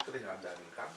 Ketika ada kan.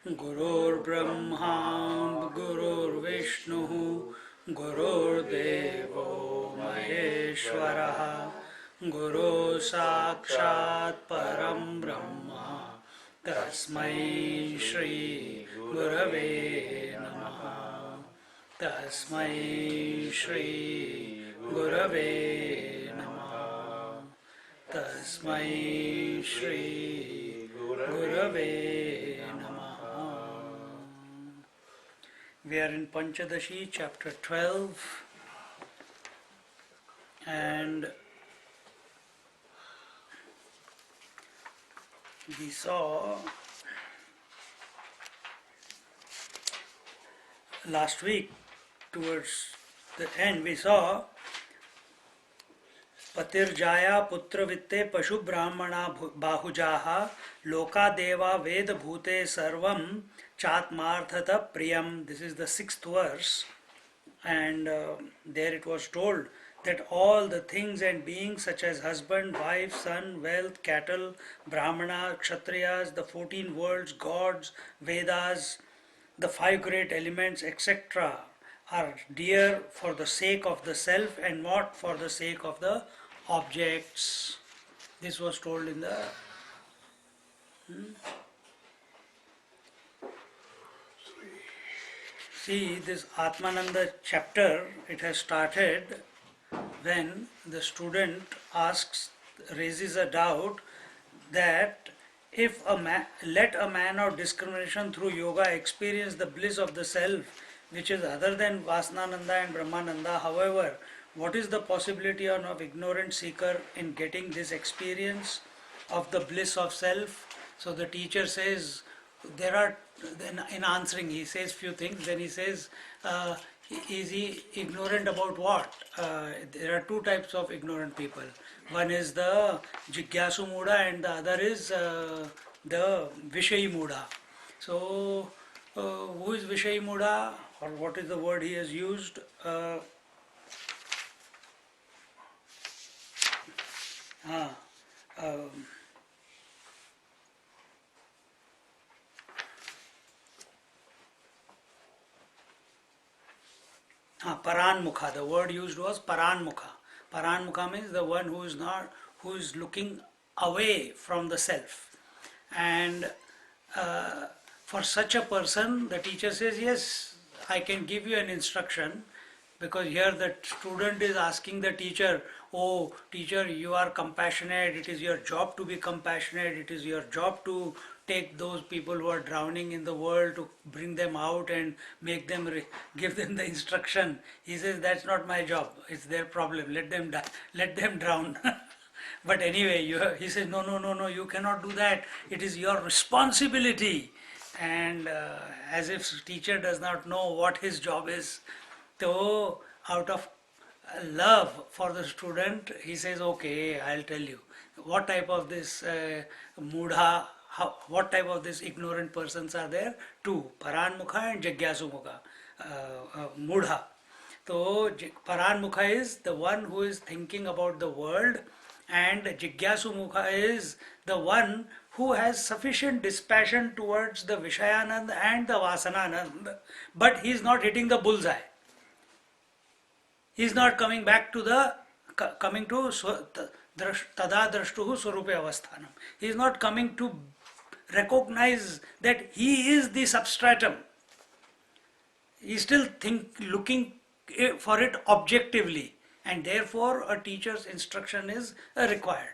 Gurur Brahma, Gurur Vishnu, Gurur Devo Maheshwaraha, Guru Sakshat Param Brahma, Tasmai Shri Gurave Namaha, Tasmai Shri Gurave Namaha, Tasmai Shri Gurave Namaha. We are in Pancadasi, chapter 12, and we saw last week, towards the end, we saw Patirjaya putra vitte pashu brahmana bahujaha loka deva ved bhute sarvam chatmarthata priyam. This is the 6th verse, and there it was told that all the things and beings such as husband, wife, son, wealth, cattle, brahmana, kshatriyas, the 14 worlds, gods, Vedas, the 5 great elements, etc., are dear for the sake of the self and not for the sake of the objects. This was told in the See, this Atmananda chapter, it has started when the student raises a doubt that if let a man of discrimination through yoga experience the bliss of the self, which is other than Vasanananda and Brahmananda, however, what is the possibility of ignorant seeker in getting this experience of the bliss of self? So the teacher says, there are, then in answering he says few things, then he says, is he ignorant about what? There are 2 types of ignorant people. One is the Jigyasu Muda and the other is the Vishayi Muda. So who is Vishayi Muda, or what is the word he has used? Paranmukha. The word used was Paranmukha. Paranmukha means the one who is looking away from the self. And for such a person, the teacher says, yes, I can give you an instruction, because here the student is asking the teacher, oh teacher, you are compassionate, it is your job to be compassionate, it is your job to take those people who are drowning in the world, to bring them out and make them give them the instruction. He says, that's not my job, it's their problem, let them die, let them drown. But anyway, he says, no, you cannot do that, it is your responsibility. And as if teacher does not know what his job is. So out of love for the student, he says, okay, I'll tell you what type of this mudha, what type of this ignorant persons are there? 2, Paranmukha and Jigyasumukha, Mudha. So Paranmukha is the one who is thinking about the world, and Jigyasumukha is the one who has sufficient dispassion towards the Vishayanand and the Vasananand, but he is not hitting the bullseye. He is not coming back to tada drashtuhu swarupe avasthanam. He is not coming to recognize that he is the substratum. He is still looking for it objectively, and therefore a teacher's instruction is required.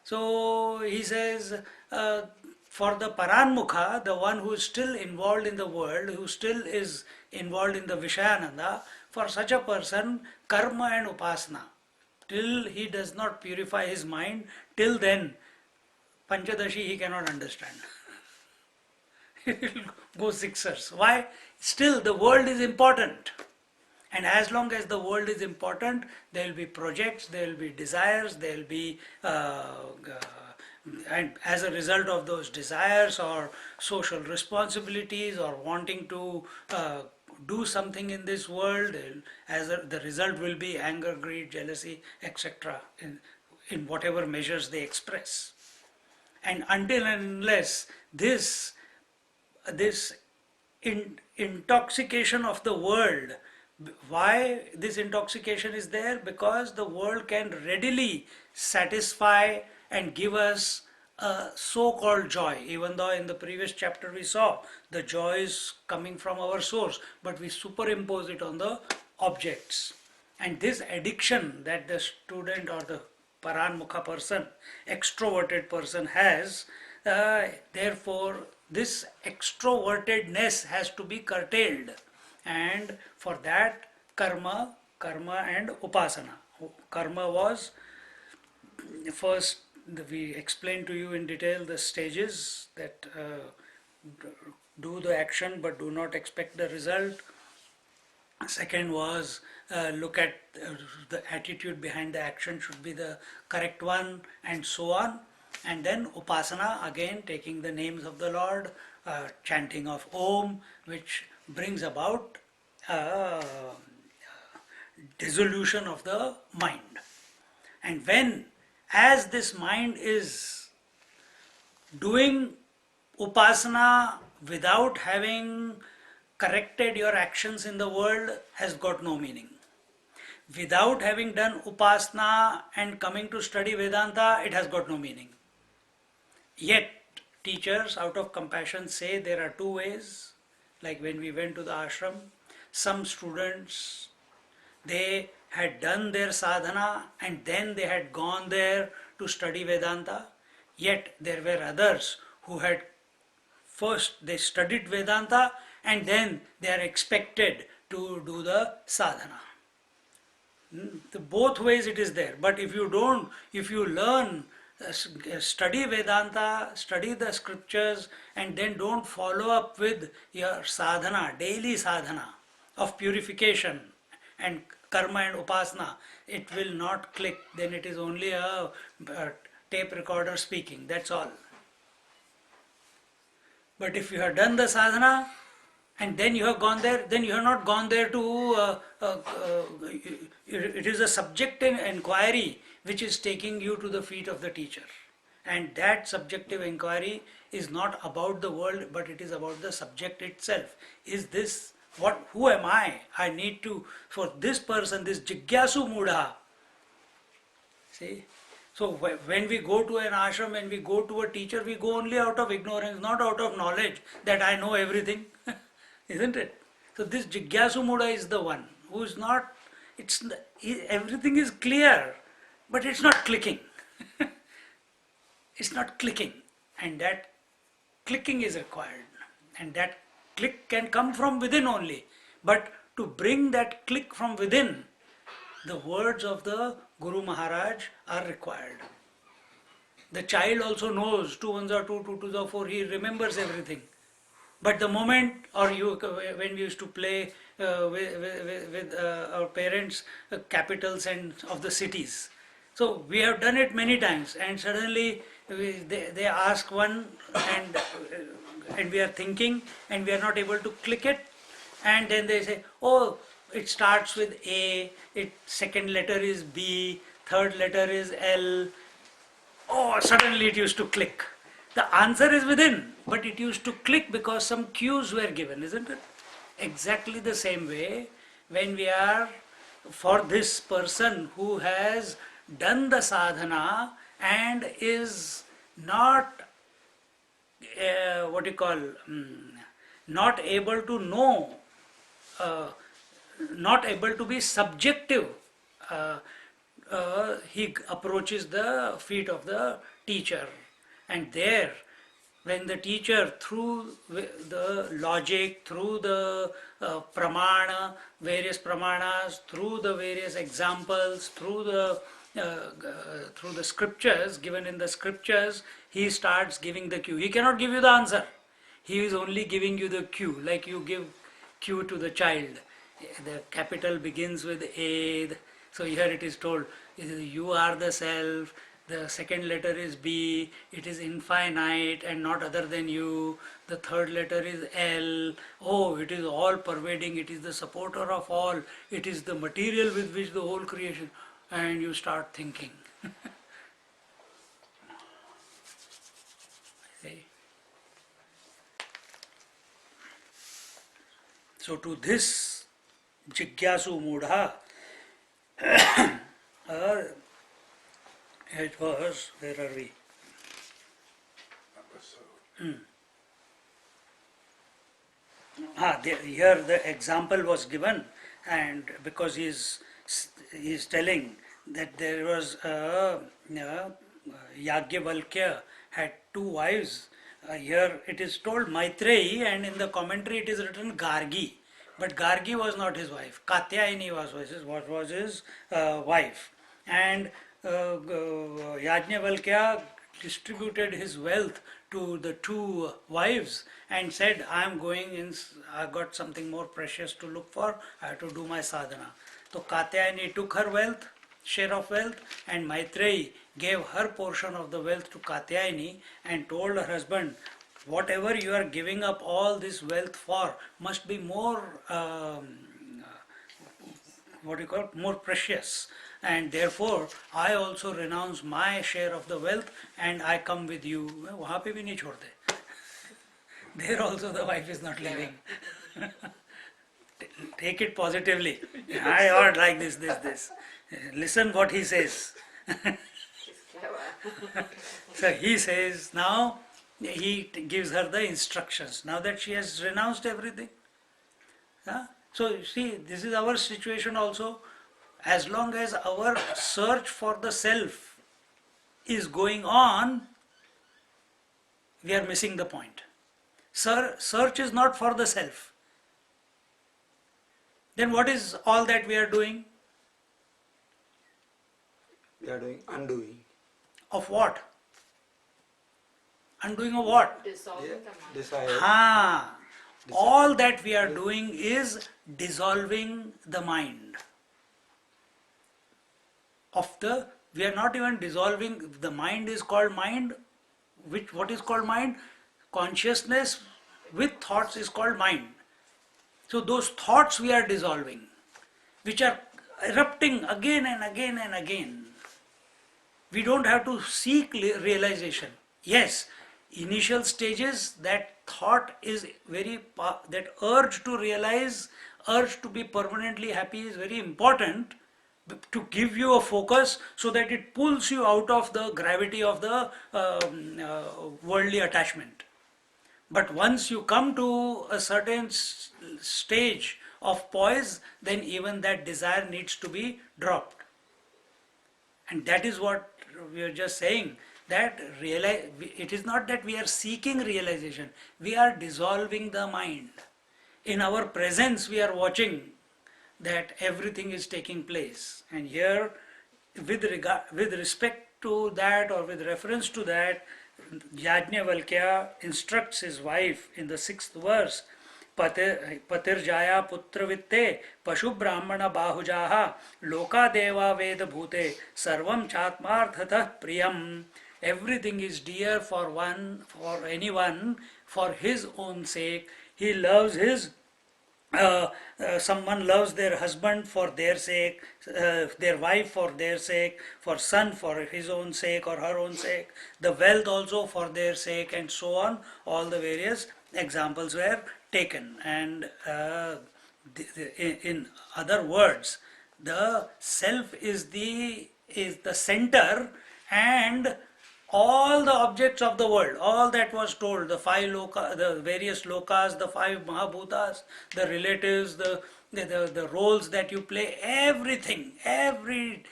So he says, for the Paranmukha, the one who is still involved in the world, who still is involved in the Vishayananda, for such a person, karma and upasana, till he does not purify his mind, till then, Panchadashi he cannot understand. He will go sixers. Why? Still the world is important. And as long as the world is important, there will be projects, there will be desires, there will be, and as a result of those desires or social responsibilities or wanting to do something in this world, the result will be anger, greed, jealousy, etc. In whatever measures they express. And until and unless this intoxication of the world, why this intoxication is there? Because the world can readily satisfy and give us a so-called joy, even though in the previous chapter we saw the joy is coming from our source, but we superimpose it on the objects. And this addiction that the student or the Paranmukha person, extroverted person has, therefore this extrovertedness has to be curtailed, and for that karma and upasana. Karma was first, we explained to you in detail the stages that do the action but do not expect the result. Second was look at the attitude behind the action should be the correct one, and so on. And then upasana, again taking the names of the Lord, chanting of Om, which brings about dissolution of the mind. And when, as this mind is doing upasana without having corrected your actions in the world, has got no meaning. Without having done upasana and coming to study Vedanta, it has got no meaning. Yet, teachers out of compassion say there are two ways. Like when we went to the ashram, some students, they had done their sadhana and then they had gone there to study Vedanta. Yet there were others who had first they studied Vedanta and then they are expected to do the sadhana. Both ways it is there. But if you learn, study Vedanta, study the scriptures, and then don't follow up with your sadhana, daily sadhana of purification and karma and upasana, it will not click. Then it is only a tape recorder speaking, that's all. But if you have done the sadhana and then you have gone there, then you have not gone there to, it is a subjective inquiry which is taking you to the feet of the teacher. And that subjective inquiry is not about the world, but it is about the subject itself. Is this, who am I? I need to, for this person, this jigyasu mudha. See? So when we go to an ashram, when we go to a teacher, we go only out of ignorance, not out of knowledge that I know everything. Isn't it? So this jigyasu mudha is the one who is not, everything is clear, but it's not clicking. It's not clicking. And that clicking is required. And that click can come from within only. But to bring that click from within, the words of the Guru Maharaj are required. The child also knows 2 ones are 2, 2 twos are 4, he remembers everything. But the moment, or when we used to play with our parents, capitals and of the cities. So we have done it many times, and suddenly they ask one, and we are thinking, and we are not able to click it, and then they say, oh, it starts with A, second letter is B, third letter is L. Oh, suddenly it used to click. The answer is within, but it used to click because some cues were given, isn't it? Exactly the same way, when we are, for this person who has done the sadhana and is not, not able to know, not able to be subjective, he approaches the feet of the teacher. And there, when the teacher, through the logic, through the pramana, various pramanas, through the various examples, through the scriptures, given in the scriptures, he starts giving the cue. He cannot give you the answer. He is only giving you the cue, like you give cue to the child. The capital begins with A. So here it is told, you are the self. The second letter is B. It is infinite and not other than you. The third letter is L. Oh, it is all pervading. It is the supporter of all. It is the material with which the whole creation. And you start thinking. See? So to this Jigyasu Mudha, it was, where are we? Here the example was given, and because he is telling that there was Yagyavalkya had two wives. Here it is told Maitreyi, and in the commentary it is written Gargi. But Gargi was not his wife. Katyayani was his wife. And Yajnavalkya distributed his wealth to the two wives and said, I am going in, I got something more precious to look for, I have to do my sadhana. So Katyayani took her wealth, share of wealth, and Maitreyi gave her portion of the wealth to Katyayani and told her husband, whatever you are giving up all this wealth for must be more, more precious. And therefore, I also renounce my share of the wealth and I come with you. वहाँ पे भी नहीं छोड़ते. There also the wife is not leaving. Take it positively. I ought like this. Listen what he says. So he says, now he gives her the instructions. Now that she has renounced everything. So see, this is our situation also. As long as our search for the self is going on, we are missing the point. Search is not for the self. Then what is all that we are doing? We are doing undoing. Of what? Undoing of what? Dissolving the mind. Desire. All that we are doing is dissolving the mind. We are not even dissolving, the mind is called mind. What is called mind? Consciousness with thoughts is called mind. So those thoughts we are dissolving, which are erupting again and again and again. We don't have to seek realization. Yes, initial stages, that thought is that urge to realize, urge to be permanently happy is very important, to give you a focus so that it pulls you out of the gravity of the worldly attachment. But once you come to a certain stage of poise, then even that desire needs to be dropped. And that is what we are just saying, that it is not that we are seeking realization, we are dissolving the mind. In our presence we are watching that everything is taking place. And here, with respect to that, or with reference to that, Yajnavalkya instructs his wife in the 6th verse, Patirjaya putravitte pashu brahmana bahujaha loka deva veda bhute sarvam chatmarthatah priyam. Everything is dear for anyone, for his own sake. He loves his someone loves their husband for their sake, their wife for their sake, for son for his own sake or her own sake, the wealth also for their sake, and so on. All the various examples were taken. And in other words, the self is the center, and all the objects of the world, all that was told, the the various lokas, the 5 mahabhutas, the relatives, the roles that you play, everything, every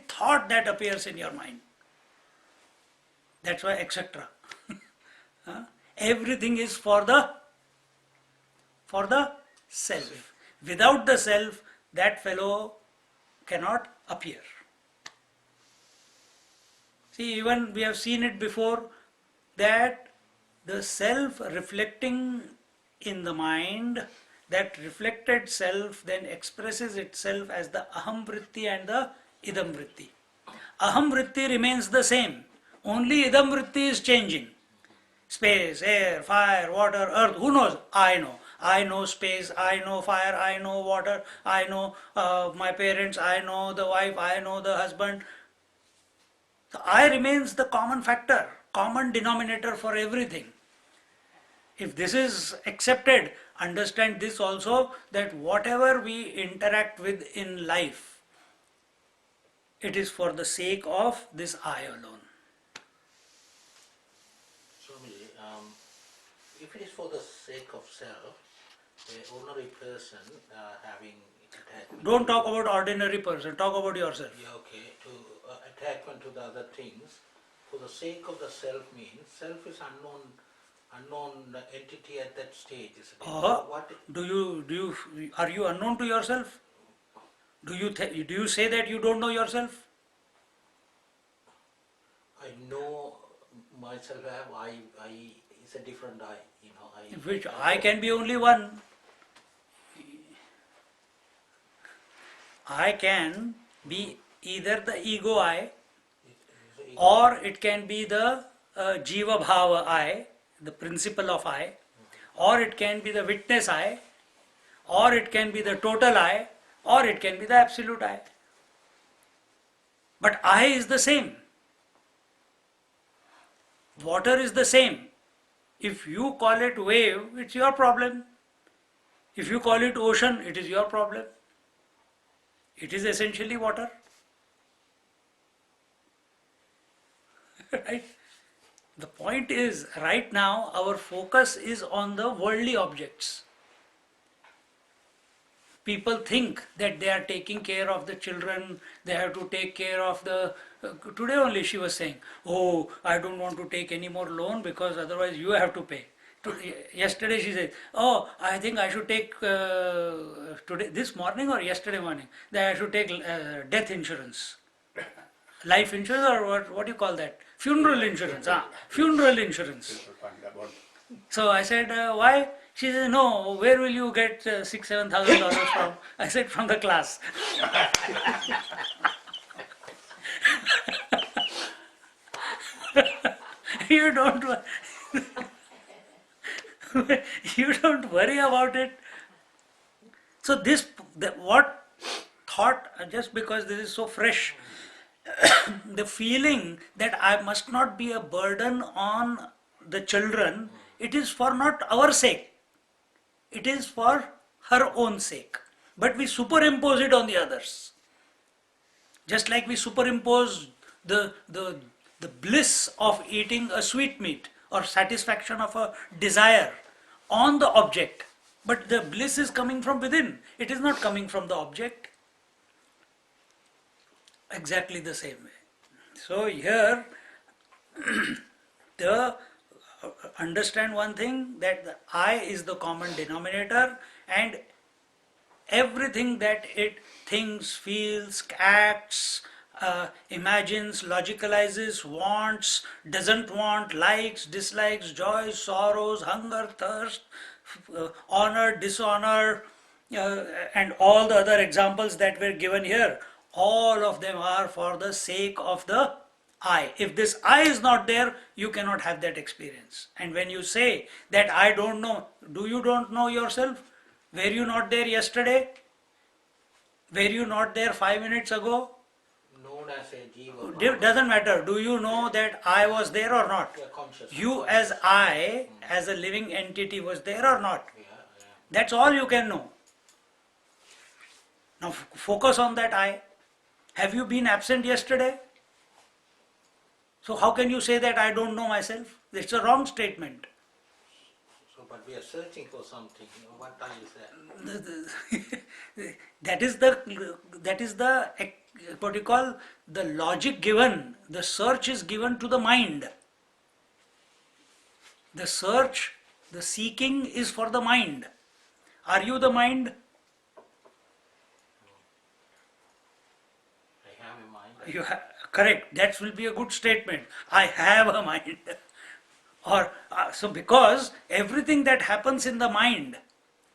thought that appears in your mind. That's why etc. Everything is for the self. Without the self, that fellow cannot appear. See, even we have seen it before, that the self reflecting in the mind, that reflected self then expresses itself as the aham vritti and the idam vritti. Aham vritti remains the same, only idam vritti is changing. Space, air, fire, water, earth, who knows? I know. I know space, I know fire, I know water, I know my parents, I know the wife, I know the husband. So I remains the common factor, common denominator for everything. If this is accepted, understand this also, that whatever we interact with in life, it is for the sake of this I alone. Swami, if it is for the sake of self, the ordinary person having attachment. Don't talk about ordinary person, talk about yourself. Yeah, okay. To attachment to the other things, for the sake of the self means self is unknown entity at that stage. Isn't it? What? Are you unknown to yourself? Do you say that you don't know yourself? I know myself. I it's a different I. Which I can be only one. I can be either the ego I, or it can be the Jiva Bhava I, the principle of I, or it can be the witness I, or it can be the total I, or it can be the absolute I. But I is the same. Water is the same. If you call it wave, it's your problem. If you call it ocean, it is your problem. It is essentially water. Right? The point is, right now our focus is on the worldly objects. People think that they are taking care of the children, they have to take care of the... today only she was saying, oh, I don't want to take any more loan because otherwise you have to pay. Yesterday she said, oh, I think I should take, today, this morning or yesterday morning, that I should take death insurance. Life insurance, or what do you call that? Funeral insurance. Funeral insurance. So I said, why? She said, no, where will you get $6,000-7,000 from? I said, from the class. You don't you don't worry about it. So what thought, just because this is so fresh, the feeling that I must not be a burden on the children, it is for not our sake. It is for her own sake. But we superimpose it on the others. Just like we superimpose the bliss of eating a sweetmeat or satisfaction of a desire on the object. But the bliss is coming from within. It is not coming from the object. Exactly the same way. So here, understand one thing, that the I is the common denominator, and everything that it thinks, feels, acts, imagines, logicalizes, wants, doesn't want, likes, dislikes, joys, sorrows, hunger, thirst, honor, dishonor, and all the other examples that were given here, all of them are for the sake of the I. If this I is not there, you cannot have that experience. And when you say that I don't know, you don't know yourself? Were you not there yesterday? Were you not there 5 minutes ago? Known as a jiva. Doesn't matter. Do you know that I was there or not? You as I, as a living entity, was there or not? That's all you can know. Now focus on that I. Have you been absent yesterday? So how can you say that I don't know myself? It's a wrong statement. So, but we are searching for something. What I is that? That is the what you call the logic given. The search is given to the mind. The search, the seeking is for the mind. Are you the mind? I have a mind. You correct. That will be a good statement. I have a mind. Or so because everything that happens in the mind,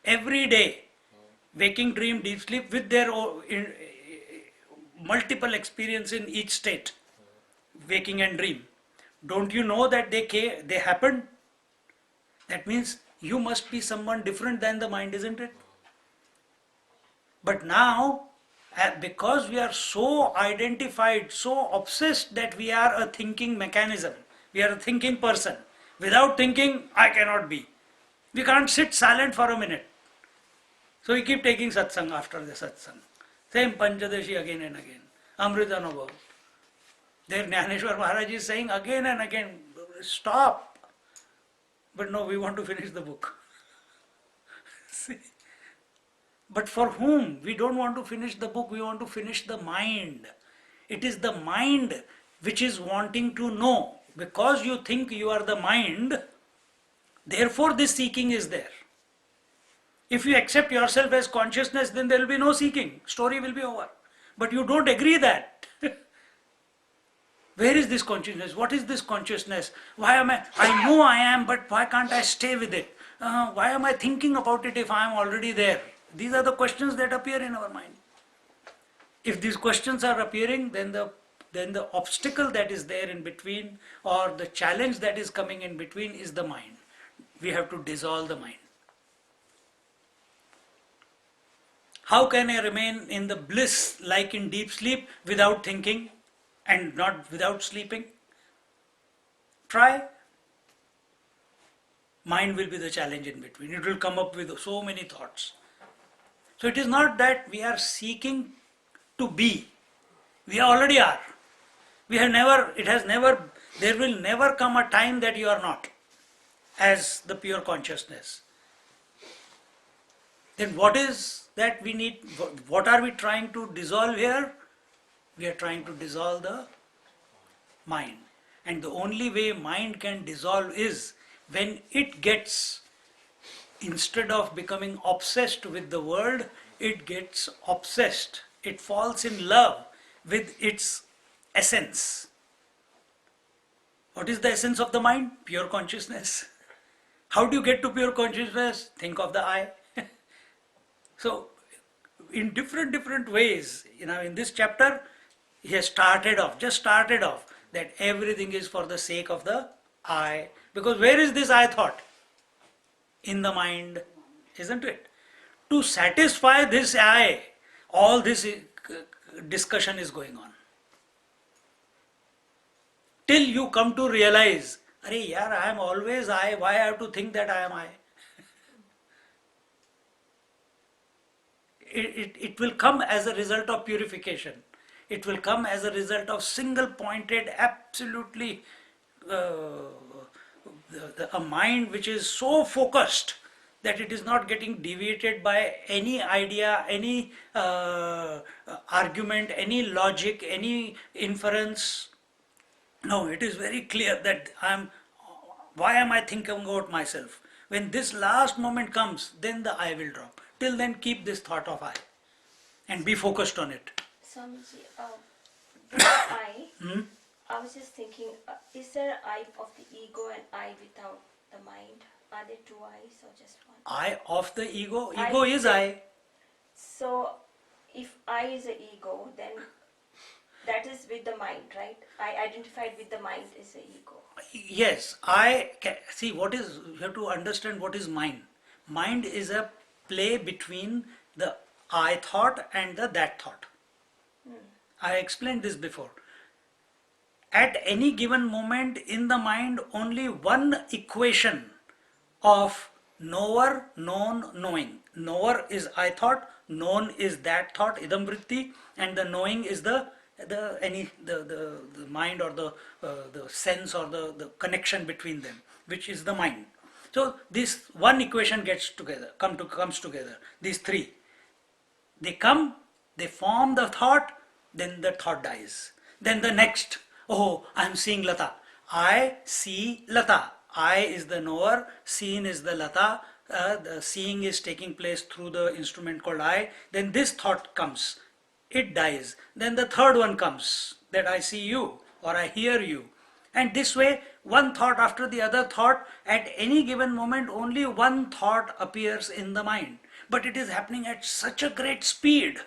every day, waking, dream, deep sleep, with their multiple experience in each state, waking and dream. Don't you know that they happened? That means you must be someone different than the mind, isn't it? But now, because we are so identified, so obsessed that we are a thinking mechanism, we are a thinking person. Without thinking, I cannot be. We can't sit silent for a minute. So we keep taking satsang after the satsang. Same Pancadasi again and again. Amrita Anubhav. There Jnaneshwar Maharaj is saying again and again, stop. But no, we want to finish the book. See? But for whom? We don't want to finish the book, we want to finish the mind. It is the mind which is wanting to know. Because you think you are the mind, therefore this seeking is there. If you accept yourself as consciousness, then there will be no seeking. Story will be over. But you don't agree that. Where is this consciousness? What is this consciousness? Why am I know I am, but why can't I stay with it? Why am I thinking about it if I am already there? These are the questions that appear in our mind. If these questions are appearing, then the obstacle that is there in between, or the challenge that is coming in between, is the mind. We have to dissolve the mind. How can I remain in the bliss like in deep sleep without thinking and not without sleeping? Try. Mind will be the challenge in between. It will come up with so many thoughts. So it is not that we are seeking to be. We already are. There will never come a time that you are not as the pure consciousness. Then what is that we need? What are we trying to dissolve here? We are trying to dissolve the mind. And the only way mind can dissolve is when it gets, instead of becoming obsessed with the world, it gets obsessed. It falls in love with its essence. What is the essence of the mind? Pure consciousness. How do you get to pure consciousness? Think of the I. So, in different ways, in this chapter, he has just started off, that everything is for the sake of the I. Because where is this I thought? In the mind, isn't it? To satisfy this I, all this discussion is going on. Till you come to realize, Arey yaar, I am always I, why I have to think that I am I? It will come as a result of purification. It will come as a result of single-pointed, absolutely a mind which is so focused that it is not getting deviated by any idea, any argument, any logic, any inference. No, it is very clear that why am I thinking about myself? When this last moment comes, then the I will drop. Till then, keep this thought of I and be focused on it. Swamiji, this I was just thinking, is there an I of the ego and I without the mind? Are there two I's or just one? I of the ego? Ego is I. So, if I is the ego, then that is with the mind, right? I identified with the mind is the ego. Yes, see you have to understand what is mind. Mind is a play between the I thought and the that thought. I explained this before. At any given moment in the mind, only one equation of knower, known, knowing. Knower is I thought, known is that thought, idam vritti, and the knowing is the mind or the sense or the connection between them, which is the mind. So this one equation comes together. These three, they form the thought, then the thought dies. Then the next, oh, I am seeing Lata. I see Lata. I is the knower, seen is the Lata. The seeing is taking place through the instrument called I. Then this thought comes. It dies. Then the third one comes, that I see you or I hear you. And this way, one thought after the other thought, at any given moment, only one thought appears in the mind. But it is happening at such a great speed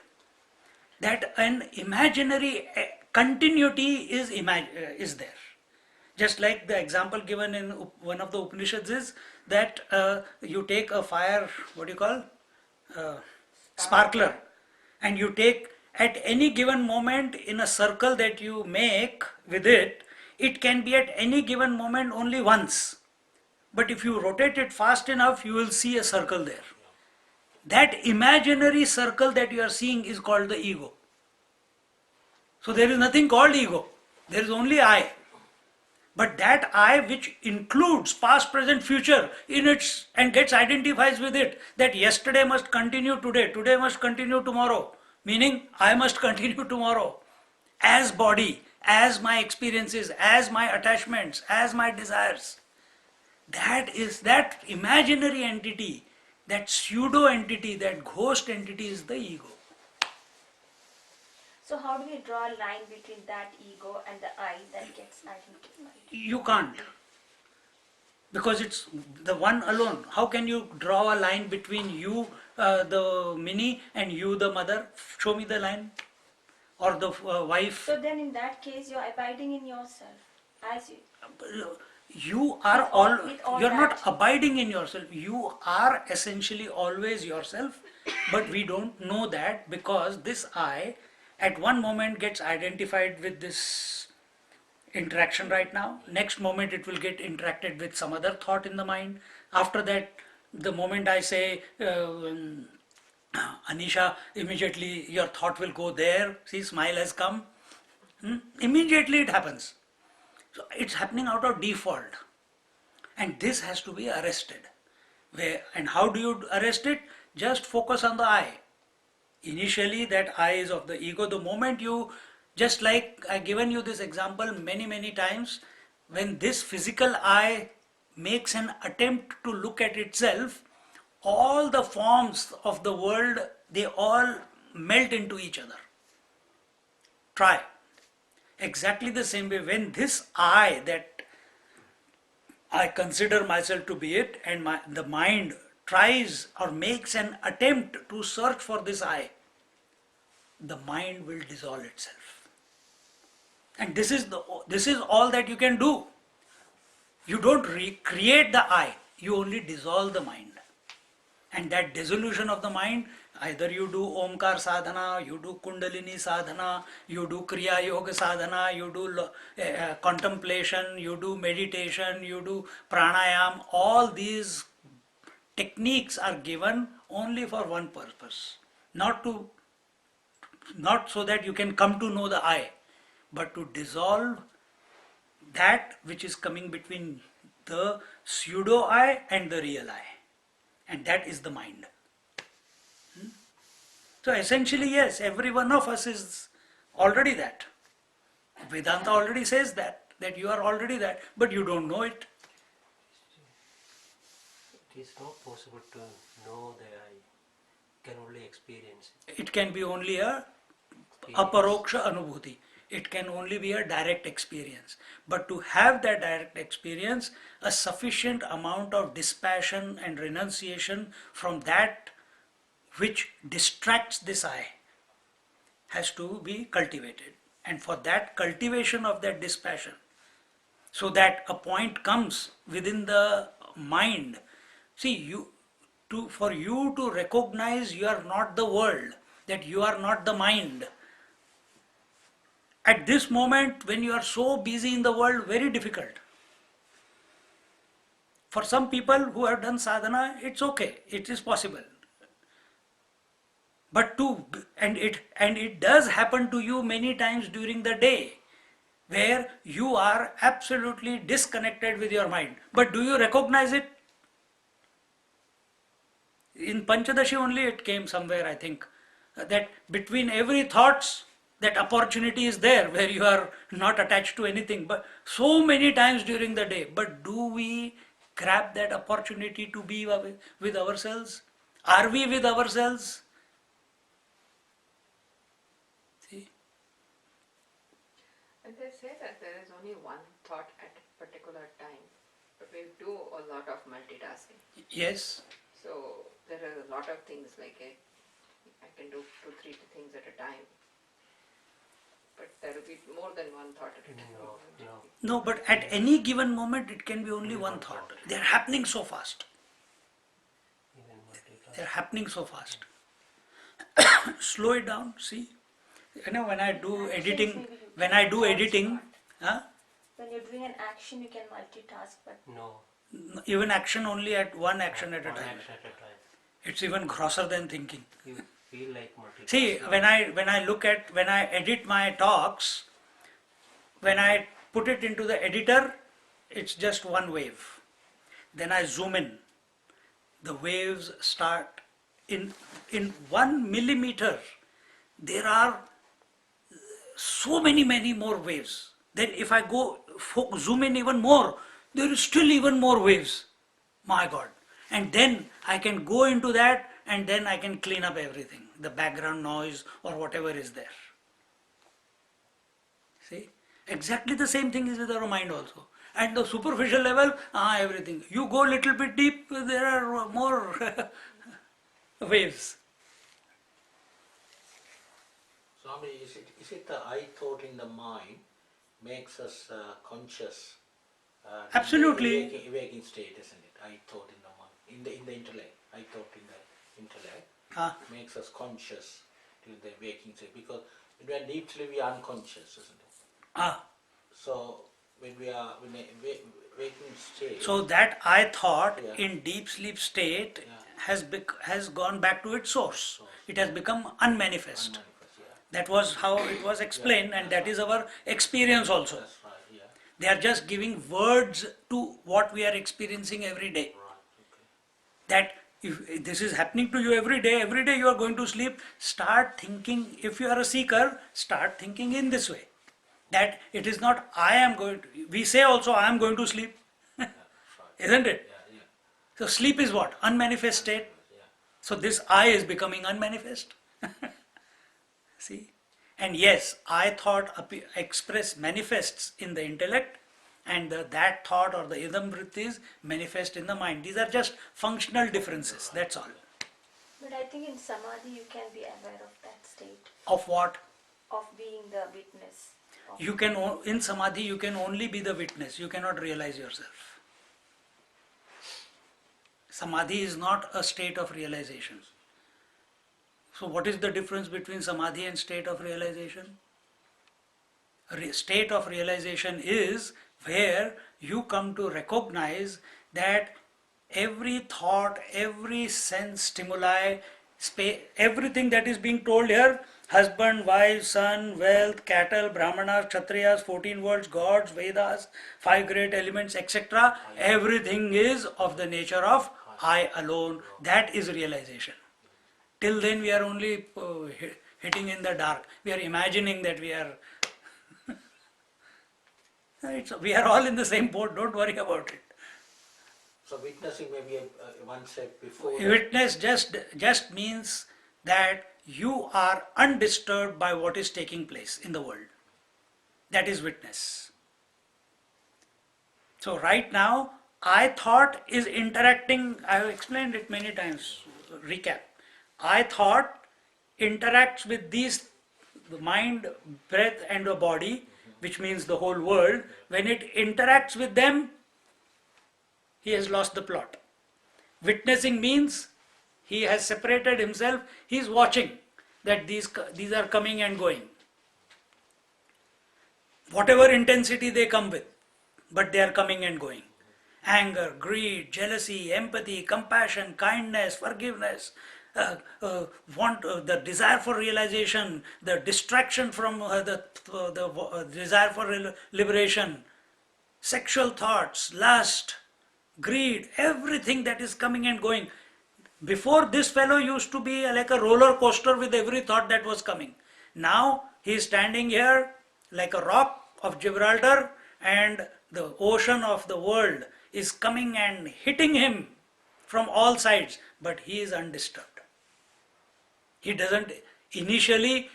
that an imaginary continuity is there. Just like the example given in one of the Upanishads is that you take a fire, what do you call? Sparkler, and you take at any given moment in a circle that you make with it, it can be at any given moment only once. But if you rotate it fast enough, you will see a circle there. That imaginary circle that you are seeing is called the ego. So there is nothing called ego. There is only I. But that I which includes past, present, future in its and gets identifies with it, that yesterday must continue today, today must continue tomorrow, meaning I must continue tomorrow as body, as my experiences, as my attachments, as my desires. That is that imaginary entity, that pseudo entity, that ghost entity is the ego. So how do we draw a line between that ego and the I that gets identified? You can't. Because it's the one alone. How can you draw a line between you, the mini, and you, the mother? Show me the line. Or the wife. So then in that case, you're abiding in yourself. As you, You are all, all you're not that. abiding in yourself. You are essentially always yourself, but we don't know that because this I at one moment gets identified with this interaction right now. Next moment it will get interacted with some other thought in the mind. After that, the moment I say, Anisha, immediately your thought will go there. See, smile has come. Immediately it happens. So it's happening out of default. And this has to be arrested. And how do you arrest it? Just focus on the I. Initially, that I is of the ego. The moment you, just like I've given you this example many times, when this physical I makes an attempt to look at itself, all the forms of the world, they all melt into each other. Try. Exactly the same way, when this I that I consider myself to be it, and the mind tries or makes an attempt to search for this I, the mind will dissolve itself. And this is all that you can do. You don't recreate the I, you only dissolve the mind. And that dissolution of the mind, either you do Omkar sadhana, you do Kundalini sadhana, you do Kriya Yoga sadhana, you do contemplation, you do meditation, you do pranayam, all these techniques are given only for one purpose. Not so that you can come to know the I, but to dissolve that which is coming between the pseudo I and the real I. And that is the mind. So essentially, yes, every one of us is already that. Vedanta already says that you are already that, but you don't know it. It is not possible to know the I, can only experience it. It can be only a aparoksha anubhuti. It can only be a direct experience. But to have that direct experience, a sufficient amount of dispassion and renunciation from that which distracts this I has to be cultivated. And for that cultivation of that dispassion, so that a point comes within the mind. See, for you to recognize you are not the world, that you are not the mind, at this moment when you are so busy in the world, very difficult. For some people who have done sadhana, it's okay, it is possible. But it does happen to you many times during the day, where you are absolutely disconnected with your mind. But do you recognize it? In Pancadasi only it came somewhere, I think, that between every thoughts, that opportunity is there where you are not attached to anything, but so many times during the day. But do we grab that opportunity to be with ourselves? Are we with ourselves? See? And they say that there is only one thought at a particular time, but we do a lot of multitasking. Yes. So there are a lot of things like I can do 2-3 things at a time. But there will be more than one thought at a time. No. No, but at any given moment it can be only one thought. They are happening so fast. Even multitasking. They are happening so fast. Slow it down, see. You know, when I do editing, huh? When you're doing an action, you can multitask, but No. Even action only at one action at a One time. action at a time. It's even grosser than thinking. You feel like multitasking. See, when I edit my talks, when I put it into the editor, it's just one wave. Then I zoom in. The waves start in 1 millimeter. There are so many more waves. Then if I go zoom in even more, there is still even more waves. My God. And then I can go into that and then I can clean up everything, the background noise or whatever is there. See? Exactly the same thing is with our mind also. At the superficial level, everything. You go a little bit deep, there are more waves. Swami, is it the I thought in the mind makes us conscious? Absolutely. In the waking state, isn't it? I thought in the mind, in the intellect. I thought in the intellect makes us conscious till the waking state. Because when deep sleep, we are unconscious, isn't it? So when we are in a waking state. So that I thought Yeah. in deep sleep state Yeah. has gone back to its source. It has become unmanifest. That was how it was explained, and that is our experience also. That's right, yeah. They are just giving words to what we are experiencing every day. Right, okay. That if this is happening to you every day you are going to sleep, start thinking, if you are a seeker, start thinking in this way. That it is not we say also I am going to sleep, Yeah, that's right. isn't it? Yeah, yeah. So sleep is what? Unmanifest state. Yeah. So this I is becoming unmanifest. See? And yes, I thought manifests in the intellect, and that thought or the idam vrittis manifest in the mind. These are just functional differences, that's all. but I think in samadhi you can be aware of that state Of what? of being the witness. In samadhi you can only be the witness, you cannot realize yourself. Samadhi is not a state of realization. So what is the difference between samadhi and state of realization? State of realization is where you come to recognize that every thought, every sense stimuli, everything that is being told here, husband, wife, son, wealth, cattle, brahmanas, kshatriyas, 14 worlds, gods, Vedas, 5 great elements, etc. Everything is of the nature of I alone. That is realization. Till then we are only hitting in the dark. We are imagining that we are... we are all in the same boat, don't worry about it. So witnessing may be one step before. Witness just means that you are undisturbed by what is taking place in the world. That is witness. So right now, I thought is interacting, I have explained it many times, recap. I thought interacts with these, the mind, breath and the body, which means the whole world. When it interacts with them, he has lost the plot. Witnessing means he has separated himself, he is watching that these are coming and going. Whatever intensity they come with, but they are coming and going. Anger, greed, jealousy, empathy, compassion, kindness, forgiveness, the desire for realization, the distraction from the desire for liberation, sexual thoughts, lust, greed, everything that is coming and going. Before, this fellow used to be like a roller coaster with every thought that was coming. Now he is standing here like a rock of Gibraltar, and the ocean of the world is coming and hitting him from all sides, but he is undisturbed. He doesn't, initially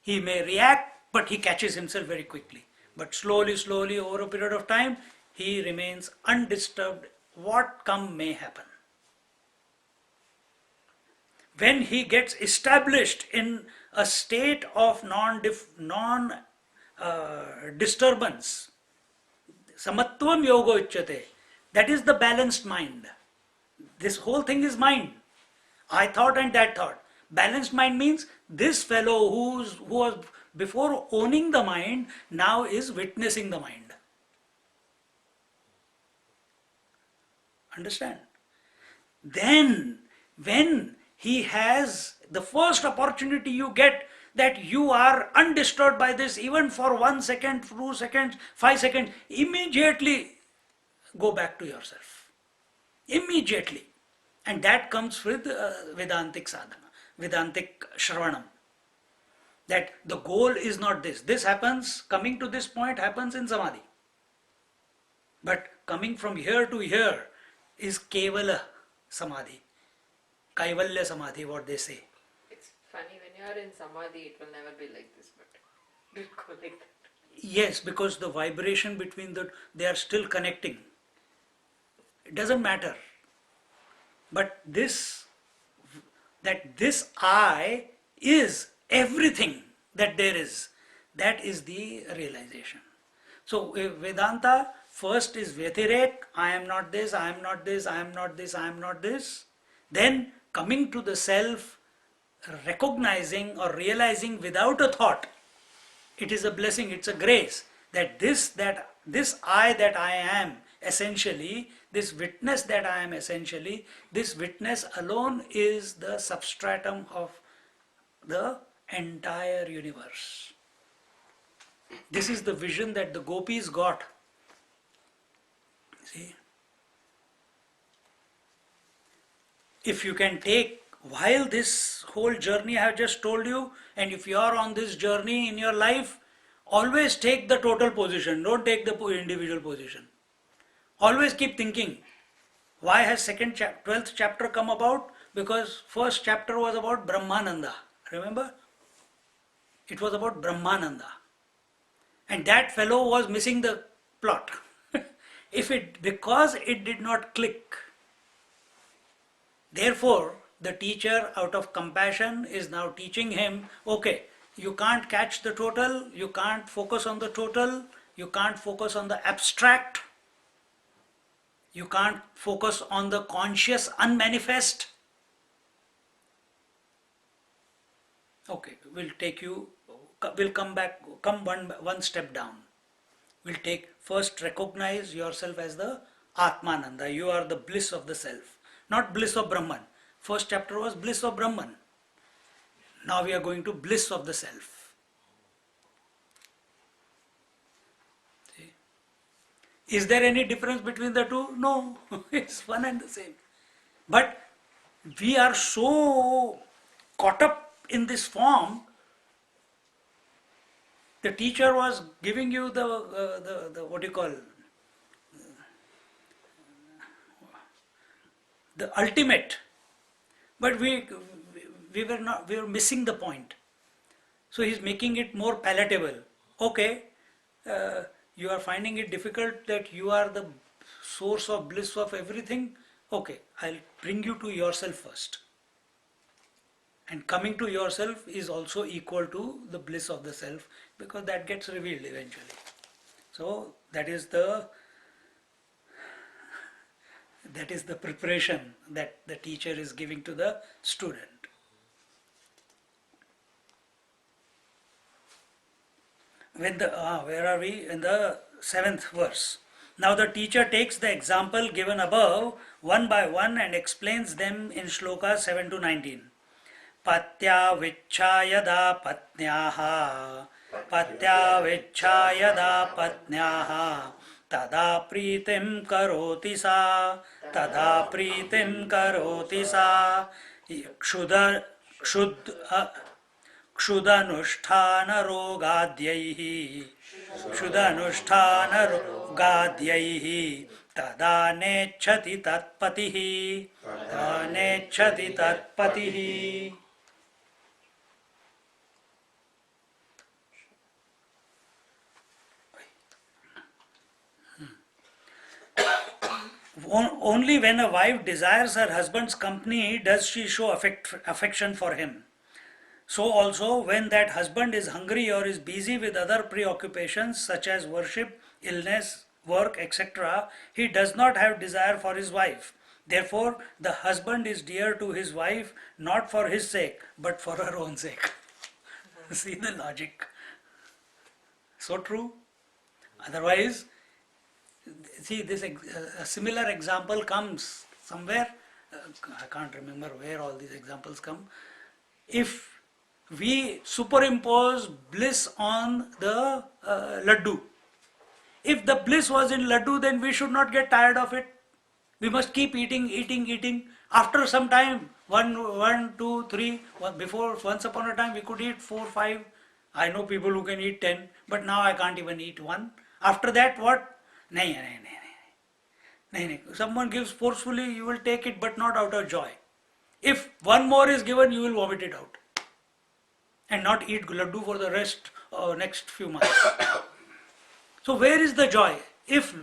he may react, but he catches himself very quickly. But slowly, slowly, over a period of time, he remains undisturbed, what come may happen. When he gets established in a state of non-disturbance, samatvam yoga uchyate, that is the balanced mind. This whole thing is mind. I thought and that thought. Balanced mind means this fellow who was before owning the mind now is witnessing the mind. Understand? Then, when he has the first opportunity you get that you are undisturbed by this even for 1 second, 2 seconds, 5 seconds, immediately go back to yourself. Immediately. And that comes with Vedantic sadhana, Vedantic Shravanam. That the goal is not this. This happens, coming to this point happens in Samadhi. But coming from here to here is Kevala Samadhi. Kaivalya Samadhi, what they say. It's funny, when you are in Samadhi, it will never be like this, but it will go like that. Yes, because the vibration between they are still connecting. It doesn't matter. But this I is everything that there is. That is the realization. So Vedanta first is Vyatirek, I am not this, I am not this, I am not this, I am not this. Then coming to the self, recognizing or realizing without a thought. It is a blessing, it's a grace that this I that I am essentially, this witness that I am essentially, this witness alone is the substratum of the entire universe. This is the vision that the gopis got. See? If you can take, while this whole journey I have just told you, and if you are on this journey in your life, always take the total position, don't take the individual position. Always keep thinking, why has 12th chapter come about? Because first chapter was about Brahmananda, remember? It was about Brahmananda. And that fellow was missing the plot. Because it did not click. Therefore, the teacher out of compassion is now teaching him, okay, you can't catch the total, you can't focus on the total, you can't focus on the abstract, you can't focus on the conscious unmanifest. Okay, we'll come one step down. We'll take, first recognize yourself as the Atmananda, you are the bliss of the self, not bliss of Brahman. First chapter was bliss of Brahman. Now we are going to bliss of the self. See? Is there any difference between the two? No, it's one and the same. But we are so caught up in this form. The teacher was giving you the what do you call, the ultimate, but we were missing the point. So he's making it more palatable. Okay, you are finding it difficult that you are the source of bliss of everything. Okay, I'll bring you to yourself first. And coming to yourself is also equal to the bliss of the self, because that gets revealed eventually. So that is the preparation that the teacher is giving to the student. Where are we? In the 7th verse. Now the teacher takes the example given above one by one and explains them in shloka 7 to 19. Patya vichcha yada patnyaha tada pritim karoti sa kshudanusthana rogadyaihi tada nechati tatpatihi. Only when a wife desires her husband's company does she show affection for him. So also when that husband is hungry or is busy with other preoccupations such as worship, illness, work, etc., he does not have desire for his wife. Therefore, the husband is dear to his wife not for his sake but for her own sake. See the logic. So true. Otherwise, see this a similar example comes somewhere. I can't remember where all these examples come. If we superimpose bliss on the laddu, if the bliss was in laddu, then we should not get tired of it. We must keep eating, eating, eating. After some time, one, two, three. Before, once upon a time, we could eat 4, 5. I know people who can eat 10, but now I can't even eat one. After that, what? Nahi, nahi, nahi, nahi. Nahi. Someone gives forcefully, you will take it, but not out of joy. If one more is given, you will vomit it out and not eat laddu for the rest next few months. So where is the joy? If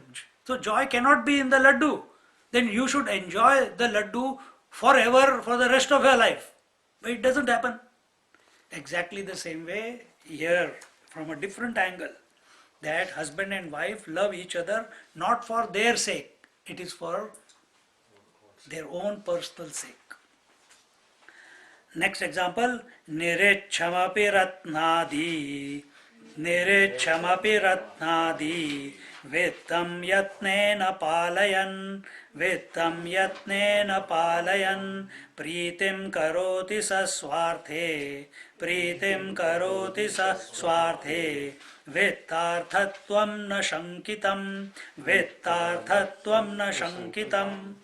so, joy cannot be in the laddu. Then you should enjoy the laddu forever for the rest of your life. But it doesn't happen. Exactly the same way here, from a different angle, that husband and wife love each other not for their sake, it is for their own personal sake. Next example, nirechamapi ratnadi, nirechamapi ratnadi, vittam yatnena palayan, vittam yatnena palayan, pritim karoti sa swarte, pritim karoti sa swarte, vittarthatvam na shankitam, vittarthatvam na shankitam.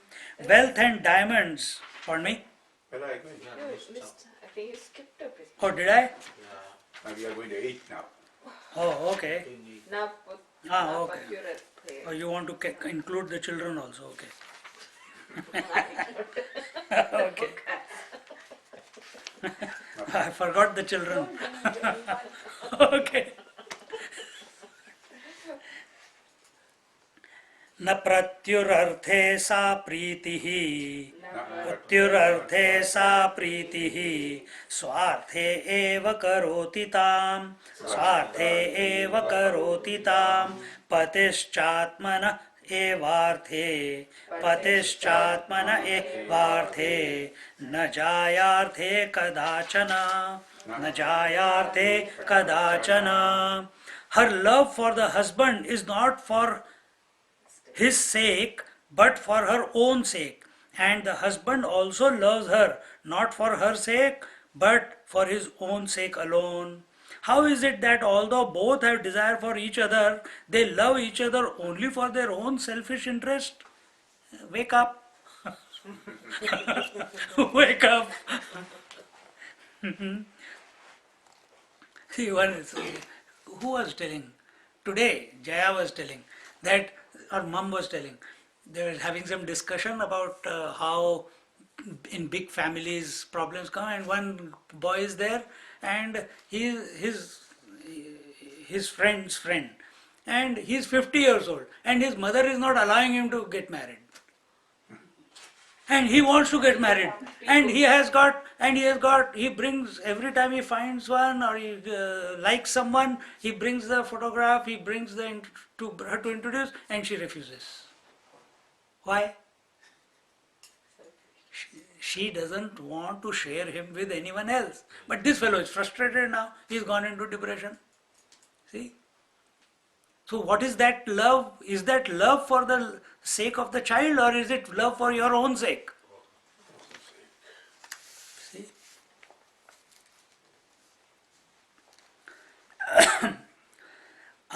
Wealth and diamonds, pardon me? Well, I agree. No, you missed. I think you skipped a bit. Oh, did I? We are going to eat now. Oh, okay. Now, Okay. you're at play. Oh, you want to include the children also, okay. Okay. I forgot the children. Okay. न प्रत्युरर्थे सा प्रीतिः प्रत्युरर्थे सा प्रीतिः स्वार्थे एव करोति ताम् स्वार्थे एव करोति ताम् पतिश्चात्मन एवार्थे पतिश्चात्मन एवार्थे न जायार्थे कदाचन न जायार्थे कदाचन. Her love for the husband is not for his sake but for her own sake, and the husband also loves her not for her sake but for his own sake alone. How is it that although both have desire for each other, they love each other only for their own selfish interest? Wake up. Wake up. See, who was telling? Today, Jaya was telling that, or mom was telling, they were having some discussion about how in big families problems come, and one boy is there and his friend's friend, and he is 50 years old and his mother is not allowing him to get married, and he wants to get married, and he brings, every time he finds one or he likes someone, he brings the photograph, he brings to her to introduce, and she refuses. Why? She doesn't want to share him with anyone else. But this fellow is frustrated now. He's gone into depression. See? So what is that love? Is that love for the sake of the child, or is it love for your own sake? See?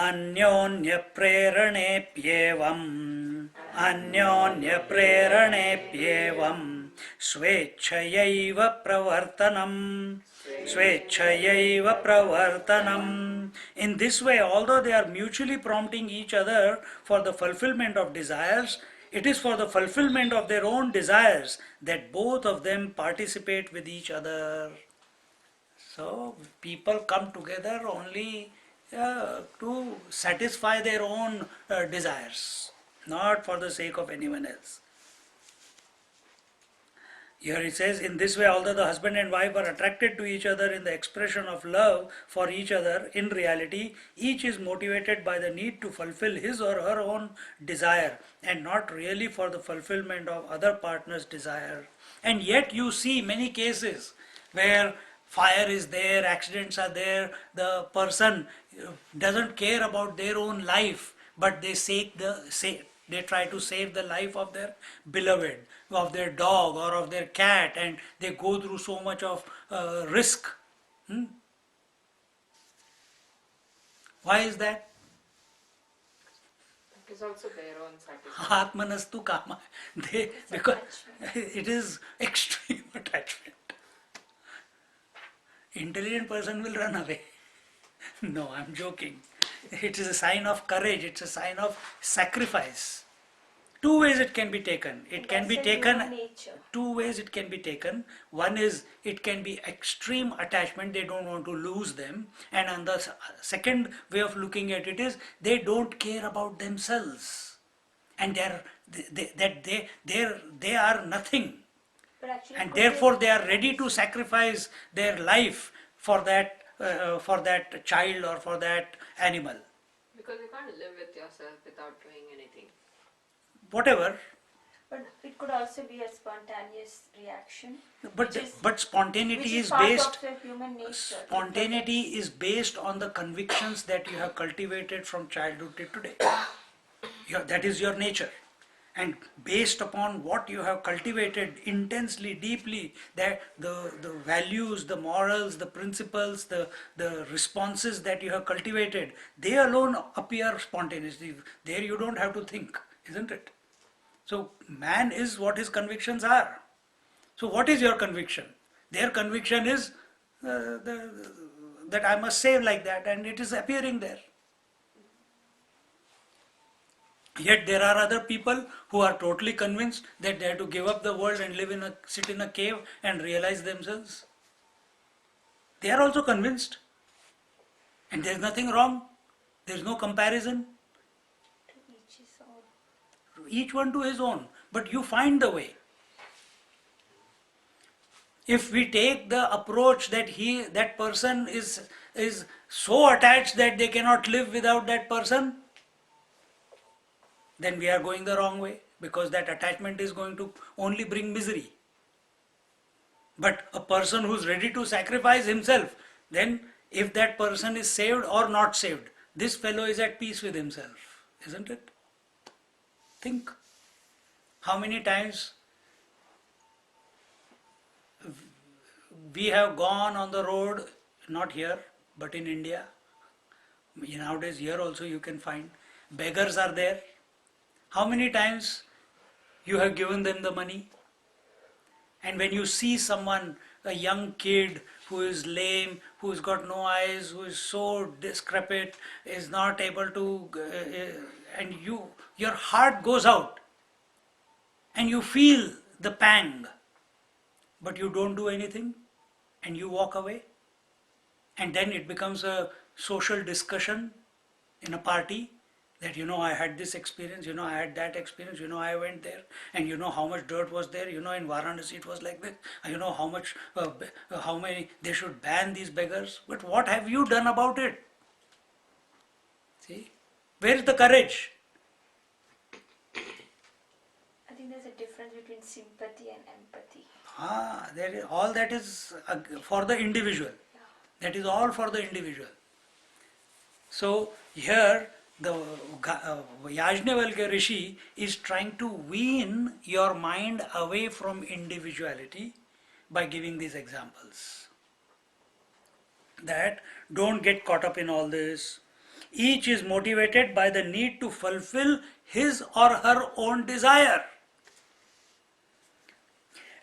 अन्योन्यप्रेरणेप्येवम् स्वेच्छयैव प्रवर्तनम्. In this way, although they are mutually prompting each other for the fulfillment of desires, it is for the fulfillment of their own desires that both of them participate with each other. So people come together only to satisfy their own desires. not for the sake of anyone else. Here it says, in this way, although the husband and wife are attracted to each other in the expression of love for each other, in reality, each is motivated by the need to fulfill his or her own desire and not really for the fulfillment of other partner's desire. And yet you see many cases where fire is there, accidents are there, the person doesn't care about their own life, but they try to save the life of their beloved, of their dog or of their cat, and they go through so much of risk. Why is that? It is also their own satisfaction. Atmanastu kama. It's Because attachment. it is extreme attachment. Intelligent person will run away. No, I'm joking. It is a sign of courage, it's a sign of sacrifice. Two ways it can be taken. It can be That's a human taken, nature. two ways it can be taken. One is it can be extreme attachment, they don't want to lose them. And on the second way of looking at it is they don't care about themselves. And they are nothing. But actually, And could they- therefore they are ready to sacrifice their life for that child or for that animal. Because you can't live with yourself without doing anything. Whatever. But it could also be a spontaneous reaction. But which is- but which spontaneity is is part based. of the human nature. Spontaneity is based on the convictions that you have cultivated from childhood to today. That is your nature. And based upon what you have cultivated intensely, deeply, that the values, the morals, the principles, the responses that you have cultivated, they alone appear spontaneously. There you don't have to think, isn't it? So man is what his convictions are. So what is your conviction? Their conviction is that I must save like that, and it is appearing there. Yet there are other people who are totally convinced that they have to give up the world and sit in a cave and realize themselves. They are also convinced. And there is nothing wrong. There is no comparison. To each his own. Each one to his own. But you find the way. If we take the approach that person is so attached that they cannot live without that person, then we are going the wrong way, because that attachment is going to only bring misery. But a person who is ready to sacrifice himself, then if that person is saved or not saved, this fellow is at peace with himself, isn't it? Think how many times we have gone on the road, not here, but in India. Nowadays here also you can find beggars are there. How many times you have given them the money? And when you see someone, a young kid who is lame, who's got no eyes, who is so decrepit, is not able to, and your heart goes out, and you feel the pang, but you don't do anything, and you walk away, and then it becomes a social discussion in a party. That I had this experience, I had that experience, I went there, and how much dirt was there, in Varanasi it was like this, how many, they should ban these beggars. But what have you done about it? See, where is the courage? I think there's a difference between sympathy and empathy. All that is for the individual. That is all for the individual. So here the Yajnavalkya Rishi is trying to wean your mind away from individuality by giving these examples. That don't get caught up in all this. Each is motivated by the need to fulfill his or her own desire,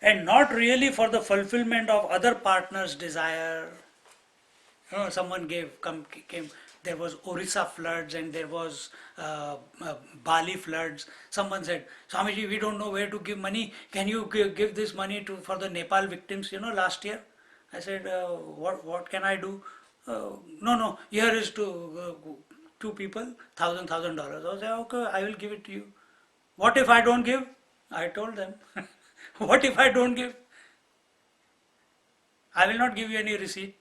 and not really for the fulfillment of other partner's desire. Someone came. There was Orissa floods and there was Bali floods. Someone said, Swamiji, we don't know where to give money. Can you give this money for the Nepal victims? Last year. I said, what can I do? No. Here is to two people, $1,000. I said, okay, I will give it to you. What if I don't give? I told them. What if I don't give? I will not give you any receipt.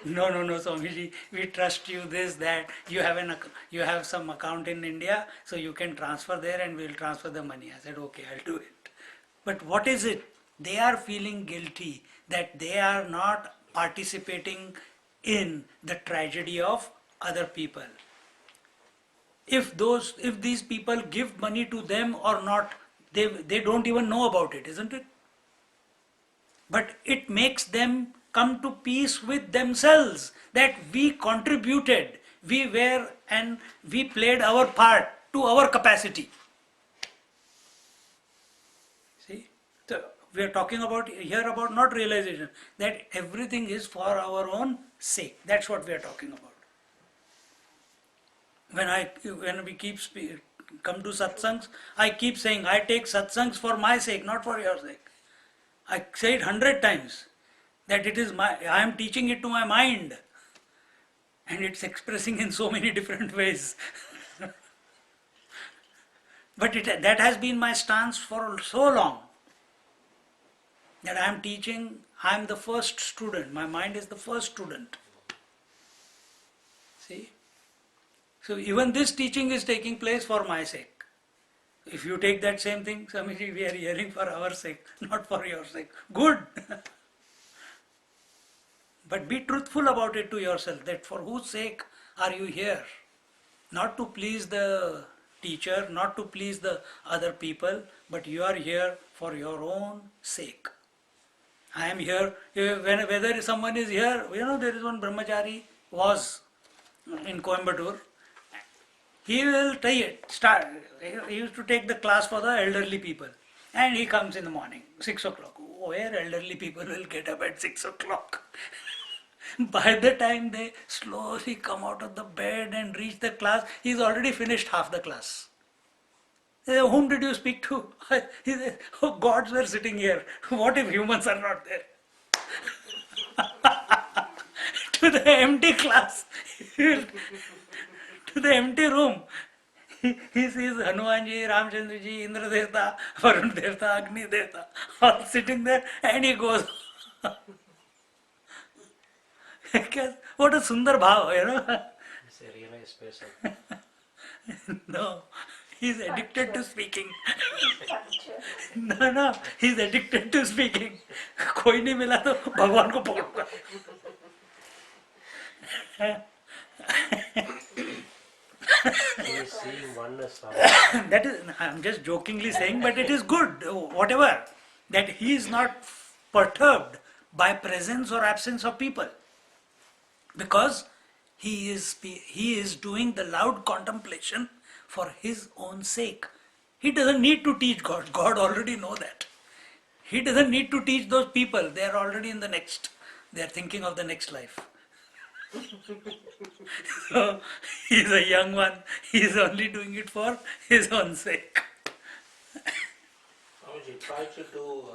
No, no, no, Swamiji, we trust you this, that. You have some account in India, so you can transfer there and we'll transfer the money. I said, okay, I'll do it. But what is it? They are feeling guilty that they are not participating in the tragedy of other people. If these people give money to them or not, they don't even know about it, isn't it? But it makes them come to peace with themselves that we contributed, we were, and we played our part to our capacity. See, so we are talking about here about not realization, that everything is for our own sake. That's what we are talking about. When we come to satsangs, I keep saying I take satsangs for my sake, not for your sake. I say it 100 times that I am teaching it to my mind, and it's expressing in so many different ways. But that has been my stance for so long, that I am teaching. I am the first student. My mind is the first student. See? So even this teaching is taking place for my sake. If you take that same thing, Swamiji, we are hearing for our sake, not for your sake. Good. But be truthful about it to yourself, that for whose sake are you here? Not to please the teacher, not to please the other people, but you are here for your own sake. I am here, whether someone is here, there is one brahmachari was in Coimbatore. He will he used to take the class for the elderly people. And he comes in the morning, 6 o'clock. Where elderly people will get up at 6 o'clock? By the time they slowly come out of the bed and reach the class, he's already finished half the class. They say, whom did you speak to? He said, oh, gods were sitting here. What if humans are not there? To the empty class, to the empty room. He sees Hanumanji, Ramchandraji, Indra Devta, Varun Devta, Agni Devta, all sitting there, and he goes. What a Sundar Bhav, It's a realized person. No, he's addicted to speaking. Structure. No, he's addicted to speaking. कोई नहीं मिला तो भगवान को पकड़ूंगा. He is seeing oneness from That is, I'm just jokingly saying, but it is good, whatever, that he is not perturbed by presence or absence of people, because he is doing the loud contemplation for his own sake. He doesn't need to teach God. God already know that. He doesn't need to teach those people. They are already in the next. They are thinking of the next life. So he's a young one. He's only doing it for his own sake. Swamiji, try to do.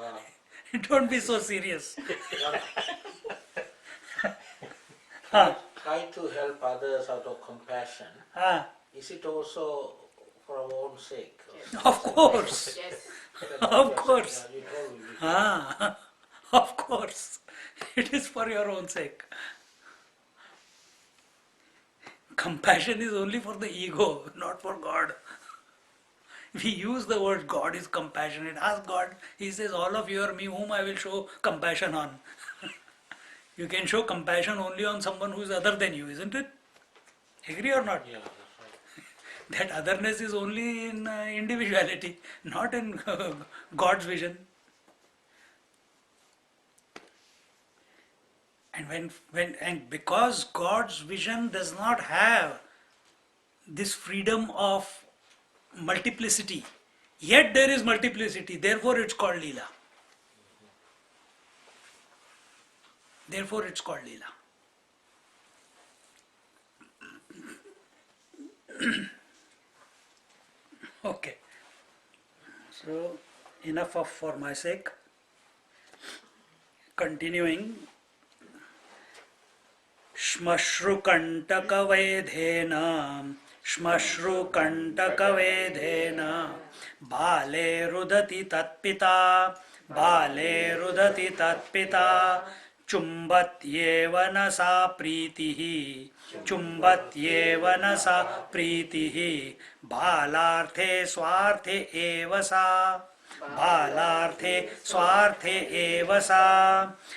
Don't be so serious. Try to help others out of compassion. Is it also for our own sake? Of course. Yes. Of course. Yeah, you told me. Of course. It is for your own sake. Compassion is only for the ego, not for God. We use the word God is compassionate. Ask God, He says, all of you are me, whom I will show compassion on. You can show compassion only on someone who is other than you, isn't it? Agree or not? Yeah, that's right. That otherness is only in individuality, not in God's vision. And because God's vision does not have this freedom of multiplicity, yet there is multiplicity, therefore it's called Leela. Therefore it's called Leela. Okay. So enough of for my sake. Continuing. श्मश्रुकण्टकवैधेन श्मश्रुकण्टकवेधेन बाले रुदति तत्पिता बाले रुदति तत्पिता चुम्बत्येव न सा प्रीतिः चुम्बत्येव न सा प्रीतिः बालार्थे स्वार्थे एव सा बालार्थे स्वार्थे एव सा.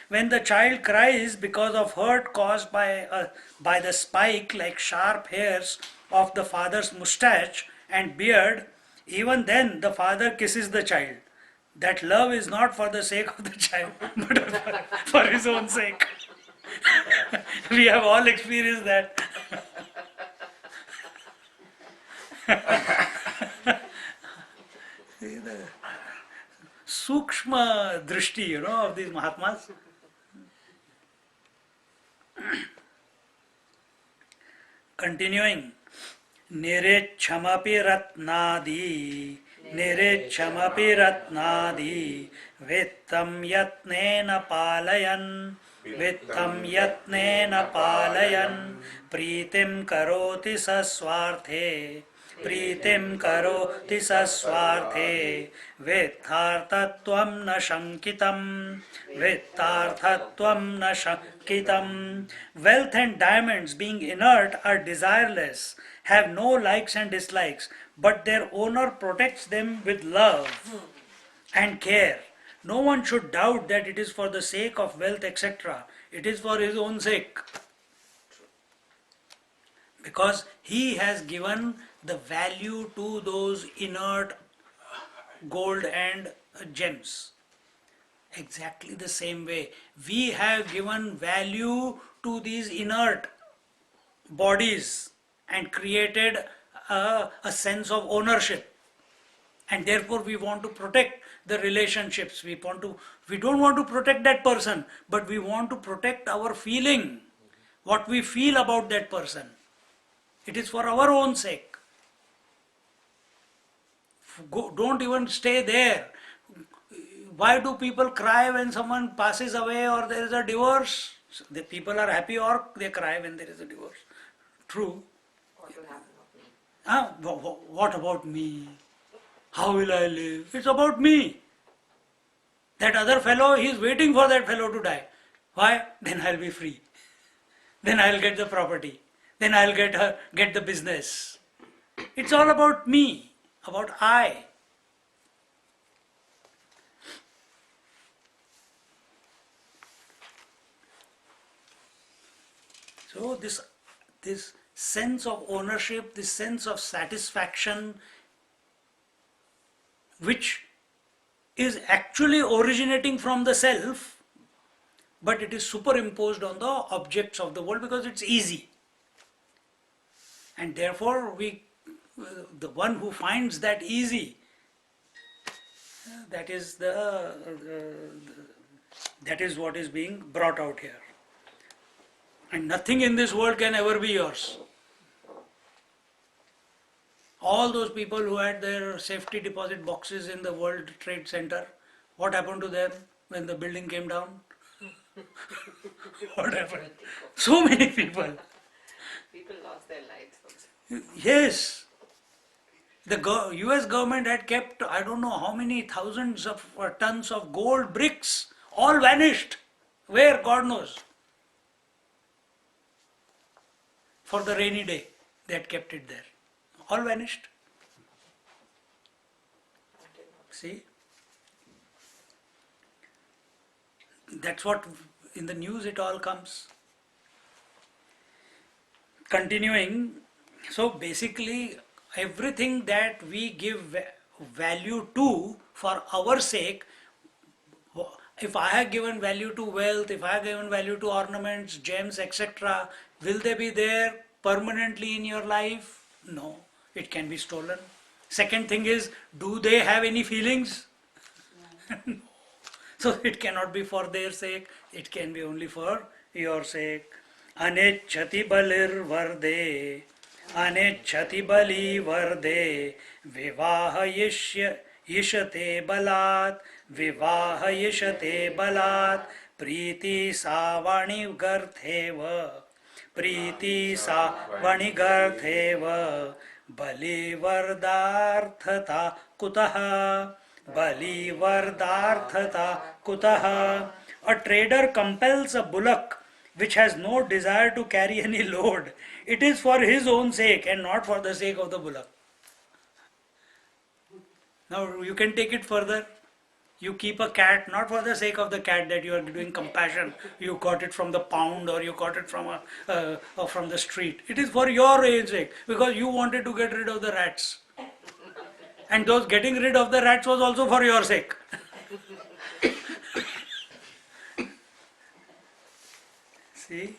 When the child cries because of hurt caused by the spike like sharp hairs of the father's moustache and beard, even then the father kisses the child. That love is not for the sake of the child, but for his own sake. We have all experienced that. See the Sukshma drishti, of these Mahatmas. Continuing. Nirechamapi ratnadi Nirechamapi ratnadi Vittam yatnena palayan Vittam yatnena palayan Pritim karoti saswarte Pritim karoti saswarte Vittartatvam na shankitam Vittartatvam na shankitam. Wealth and diamonds being inert are desireless, have no likes and dislikes, but their owner protects them with love and care. No one should doubt that it is for the sake of wealth, etc. It is for his own sake. Because he has given the value to those inert gold and gems. Exactly the same way, we have given value to these inert bodies and created a sense of ownership, and therefore we want to protect the relationships. We don't want to protect that person, but we want to protect our feeling, what we feel about that person. It is for our own sake. Don't even stay there. Why do people cry when someone passes away or there is a divorce? The people are happy or they cry when there is a divorce. True. What will happen of me? What about me? How will I live? It's about me. That other fellow, he is waiting for that fellow to die. Why? Then I'll be free. Then I'll get the property. Then I'll get the business. It's all about me, about I. So this sense of ownership, this sense of satisfaction, which is actually originating from the self, but it is superimposed on the objects of the world because it's easy. And therefore the one who finds that easy, that is what is being brought out here. And nothing in this world can ever be yours. All those people who had their safety deposit boxes in the World Trade Center, what happened to them when the building came down? What happened? So many people. People lost their lives also. Yes. The US government had kept, I don't know how many thousands of tons of gold bricks, all vanished. Where? God knows. For the rainy day, they had kept it there. All vanished. See? That's what in the news it all comes. Continuing, so basically everything that we give value to for our sake, if I have given value to wealth, if I have given value to ornaments, gems, etc., will they be there permanently in your life? No, it can be stolen. Second thing is, do they have any feelings? No. So it cannot be for their sake, it can be only for your sake. Anechati balir varde, anechati bali varde, vivaha yishate balat, vivaha yishate balat, priti savani gartheva, Priti sa vanigartheva balivardharthata kutaha. Balivardharthata kutaha. A trader compels a bullock which has no desire to carry any load. It is for his own sake and not for the sake of the bullock. Now you can take it further. You keep a cat not for the sake of the cat that you are doing compassion. You got it from the pound or you got it from or from the street. It is for your own sake because you wanted to get rid of the rats, and those getting rid of the rats was also for your sake. See,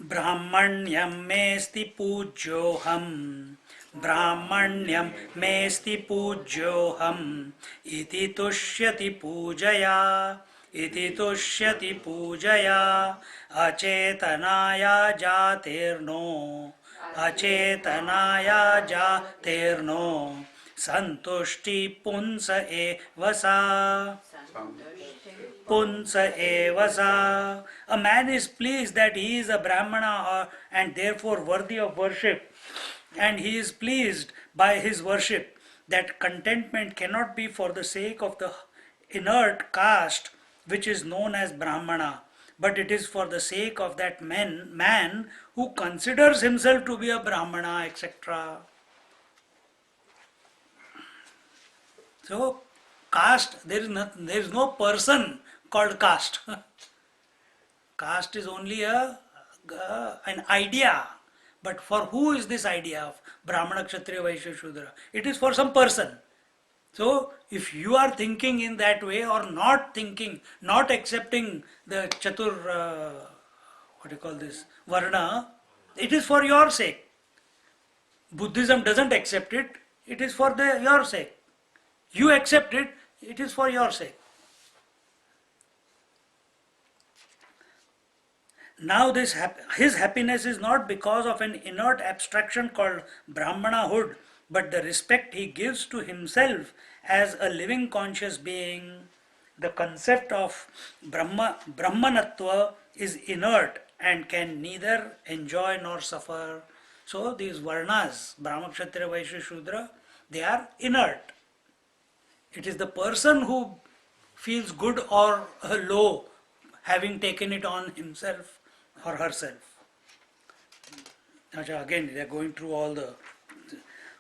Brahmanyam mesti pujyoham. Brahmanyam mesti pujyoham iti tushyati pujaya. Iti tushyati pujaya acetanaya jatirno. Acetanaya jatirno santushti punsa evasa. Punsa evasa. A man is pleased that he is a Brahmana and therefore worthy of worship, and he is pleased by his worship. That contentment cannot be for the sake of the inert caste which is known as Brahmana, but it is for the sake of that man who considers himself to be a Brahmana, etc. So, caste, there is no person called caste. Caste is only an idea. But for who is this idea of Brahmana, Kshatriya, Vaishya, Shudra? It is for some person. So, if you are thinking in that way or not thinking, not accepting the Chatur, Varna, it is for your sake. Buddhism doesn't accept it, it is for your sake. You accept it, it is for your sake. Now his happiness is not because of an inert abstraction called Brahmanahood, but the respect he gives to himself as a living conscious being. The concept of Brahmanatva is inert and can neither enjoy nor suffer. So these Varnas, Brahma, Kshatriya, Vaishya, Shudra, they are inert. It is the person who feels good or low having taken it on himself or herself. Again, they are going through all the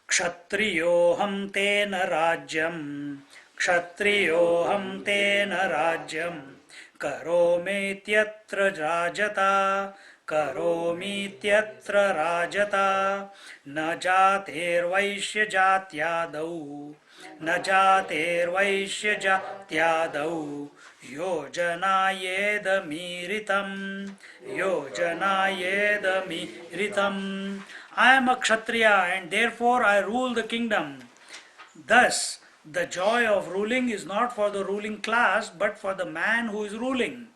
Kshatriyoham tena rajyam. Kshatriyoham tena rajyam. Karometyatra rajata. Karomityatra rajata. Na jater vaishya jatyadau. न जातेर्वैश्य जात्यादौ योजनायेदमीरितम्. I am a Kshatriya and therefore I rule the kingdom. Thus, the joy of ruling is not for the ruling class but for the man who is ruling.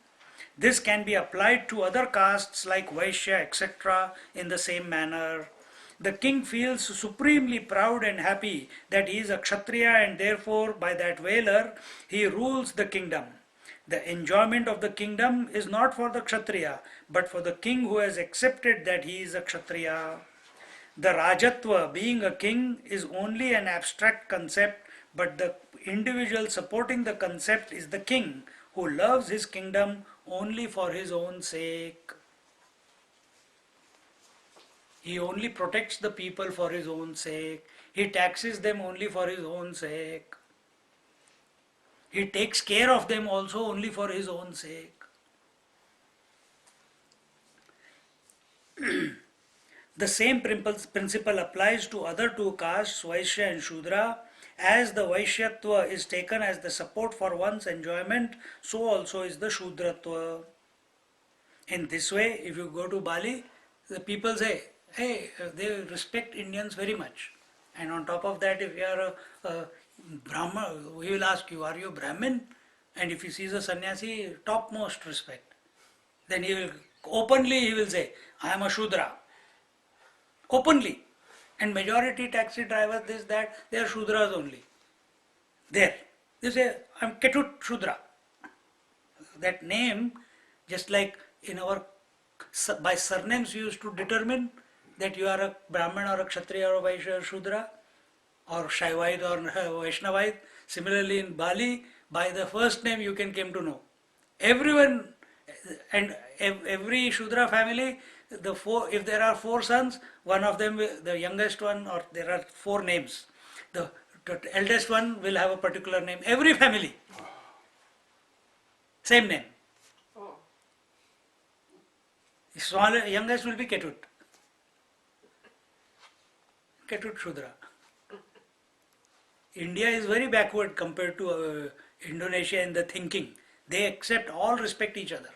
This can be applied to other castes like Vaishya, etc. in the same manner. The king feels supremely proud and happy that he is a Kshatriya and therefore by that valor he rules the kingdom. The enjoyment of the kingdom is not for the Kshatriya but for the king who has accepted that he is a Kshatriya. The Rajatva, being a king, is only an abstract concept, but the individual supporting the concept is the king who loves his kingdom only for his own sake. He only protects the people for his own sake. He taxes them only for his own sake. He takes care of them also only for his own sake. The same principle applies to other two castes, Vaishya and Shudra. As the Vaishyatva is taken as the support for one's enjoyment, so also is the Shudratva. In this way, if you go to Bali, the people say, hey, they respect Indians very much. And on top of that, if you are a Brahman, he will ask you, are you a Brahmin? And if he sees a sannyasi, topmost respect. Then he will say, I am a Shudra. Openly. And majority taxi drivers, this, that, they are Shudras only. There. They say, I am Ketut Shudra. That name, just like in our by surnames you used to determine that you are a Brahmin or a Kshatriya or a Vaishya or Shudra or Shaivite or Vaishnavite. Similarly in Bali, by the first name you can came to know. Everyone and every Shudra family, if there are four sons, one of them, the youngest one, or there are four names. The eldest one will have a particular name. Every family, same name. Oh, Smaller, youngest will be Ketut. Ketut Shudra. India is very backward compared to Indonesia in the thinking. They accept, all respect each other.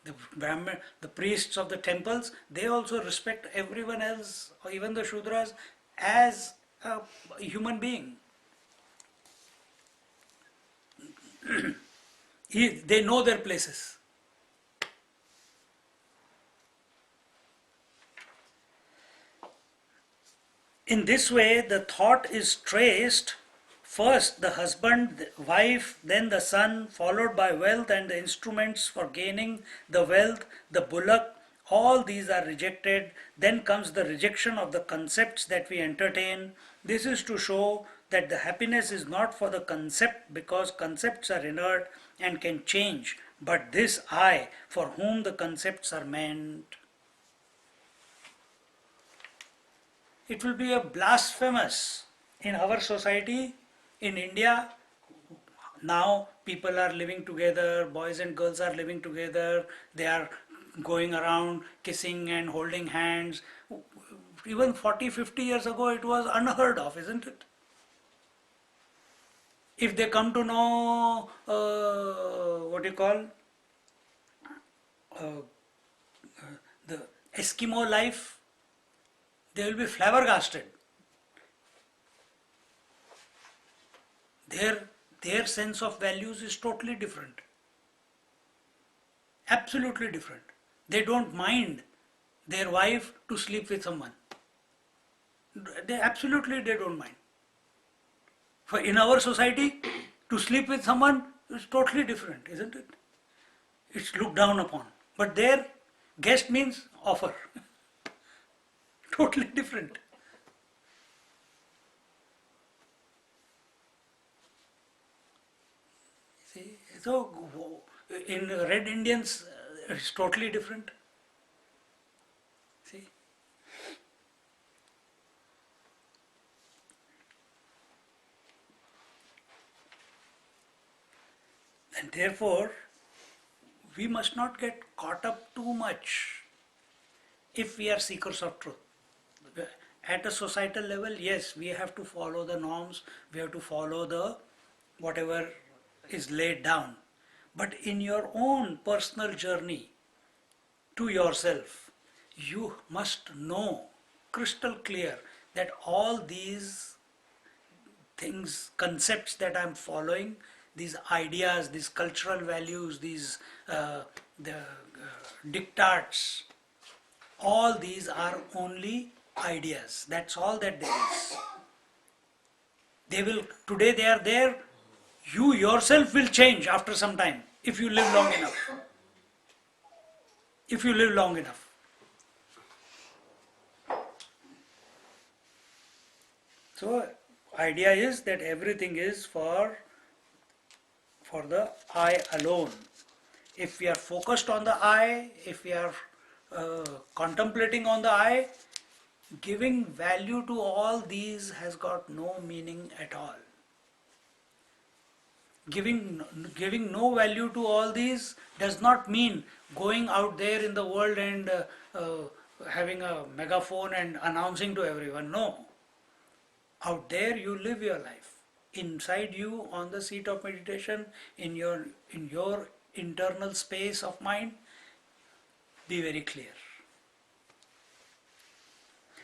The Brahmin, the priests of the temples, they also respect everyone else, or even the Shudras, as a human being. They know their places. In this way, the thought is traced first the husband, the wife, then the son, followed by wealth and the instruments for gaining the wealth, the bullock. All these are rejected. Then comes the rejection of the concepts that we entertain. This is to show that the happiness is not for the concept, because concepts are inert and can change, but this I for whom the concepts are meant. It will be a blasphemous in our society. In India, now people are living together, boys and girls are living together, they are going around kissing and holding hands. Even 40, 50 years ago it was unheard of, isn't it? If they come to know what you call the Eskimo life, they will be flabbergasted. Their sense of values is totally different. Absolutely different. They don't mind their wife to sleep with someone. They don't mind. For in our society, to sleep with someone is totally different, isn't it? It's looked down upon. But there, guest means offer. Totally different. See, so in Red Indians, it's totally different. See. And therefore, we must not get caught up too much if we are seekers of truth. At a societal level, yes, we have to follow the norms, we have to follow the whatever is laid down. But in your own personal journey to yourself, you must know crystal clear that all these things, concepts that I'm following, these ideas, these cultural values, these diktats, all these are only ideas. That's all that there is. Today they are there. You yourself will change after some time if you live long enough. If you live long enough. So, idea is that everything is for the I alone. If we are focused on the I, if we are contemplating on the I, giving value to all these has got no meaning at all. Giving no value to all these does not mean going out there in the world and having a megaphone and announcing to everyone. No. Out there you live your life. Inside you, on the seat of meditation, in your internal space of mind, be very clear.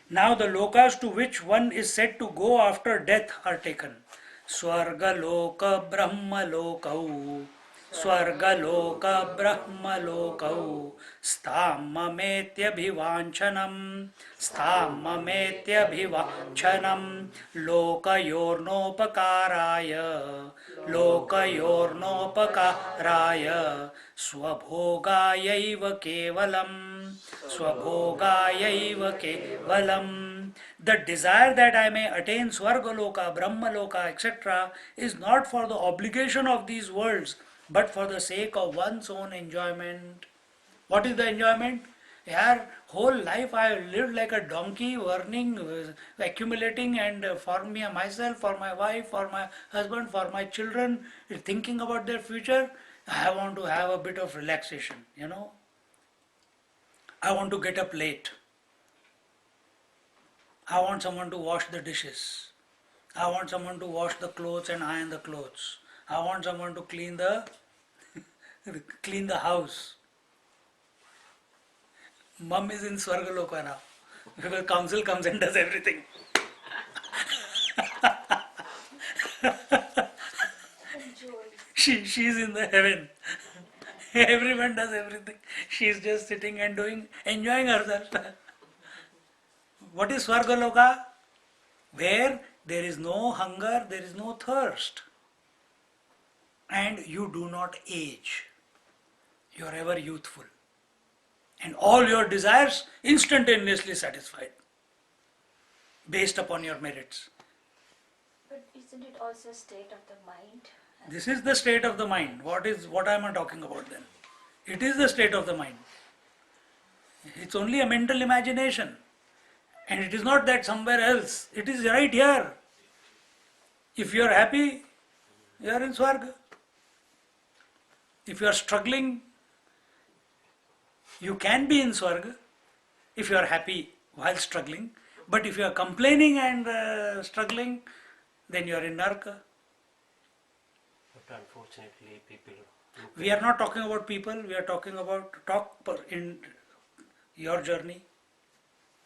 Now the lokas to which one is said to go after death are taken. Swarga loka brahma lokau. Swargaloka Brahmalokau Stammametyabhivanchanam Stammametyabhivanchanam Lokayornopakaraya Lokayornopakaraya Swabhogayaiva Kevalam Swabhogayaiva Kevalam. The desire that I may attain Swargaloka, Brahmaloka, etc. is not for the obligation of these worlds, but for the sake of one's own enjoyment. What is the enjoyment? Yeah, whole life I have lived like a donkey, earning, accumulating, and for me, myself, for my wife, for my husband, for my children, thinking about their future. I want to have a bit of relaxation, I want to get up late. I want someone to wash the dishes. I want someone to wash the clothes and iron the clothes. I want someone to clean the clean the house. Mum is in Swargaloka now because council comes and does everything. She is in the heaven. Everyone does everything. She is just sitting and enjoying herself. What is Swargaloka? Where there is no hunger, there is no thirst. And you do not age. You are ever youthful. And all your desires instantaneously satisfied. Based upon your merits. But isn't it also a state of the mind? This is the state of the mind. What am I talking about then? It is the state of the mind. It's only a mental imagination. And it is not that somewhere else. It is right here. If you are happy, you are in Swarga. If you are struggling, you can be in Swarga. If you are happy while struggling. But if you are complaining and struggling, then you are in Narka. But unfortunately, people. We are not talking about people, we are talking about in your journey.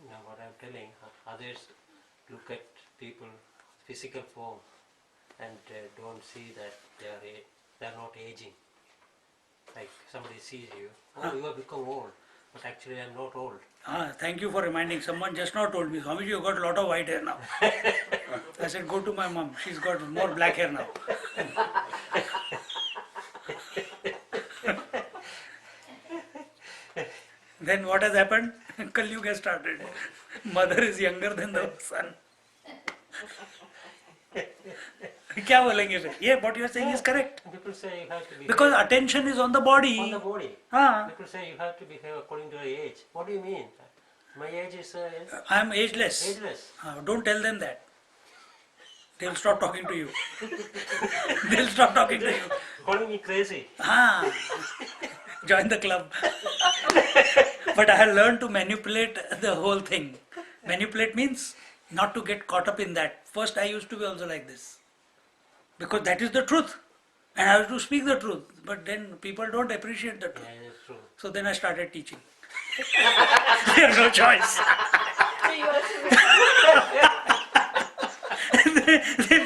Now, what I'm telling, others look at people physical form and don't see that they are not aging. Like somebody sees you, you have become old, but actually I'm not old. Thank you for reminding. Someone just now told me, Swamiji, you got a lot of white hair now. I said, go to my mom. She's got more black hair now. Then what has happened? Kali Yuga has started. Mother is younger than the son. क्या बोलेंगे फिर? Yeah, what you are saying is correct. People say you have to behave. Because attention is on the body. On the body. Ah. People say you have to behave according to your age. What do you mean? My age is I am ageless. ageless. Don't tell them that. They will stop talking to you. They will stop talking to you. Calling me crazy. Join the club. But I have learned to manipulate the whole thing. Manipulate means not to get caught up in that. First I used to be also like this. Because that is the truth. And I have to speak the truth. But then people don't appreciate the truth. Yeah, that's true. So then I started teaching. There's no choice.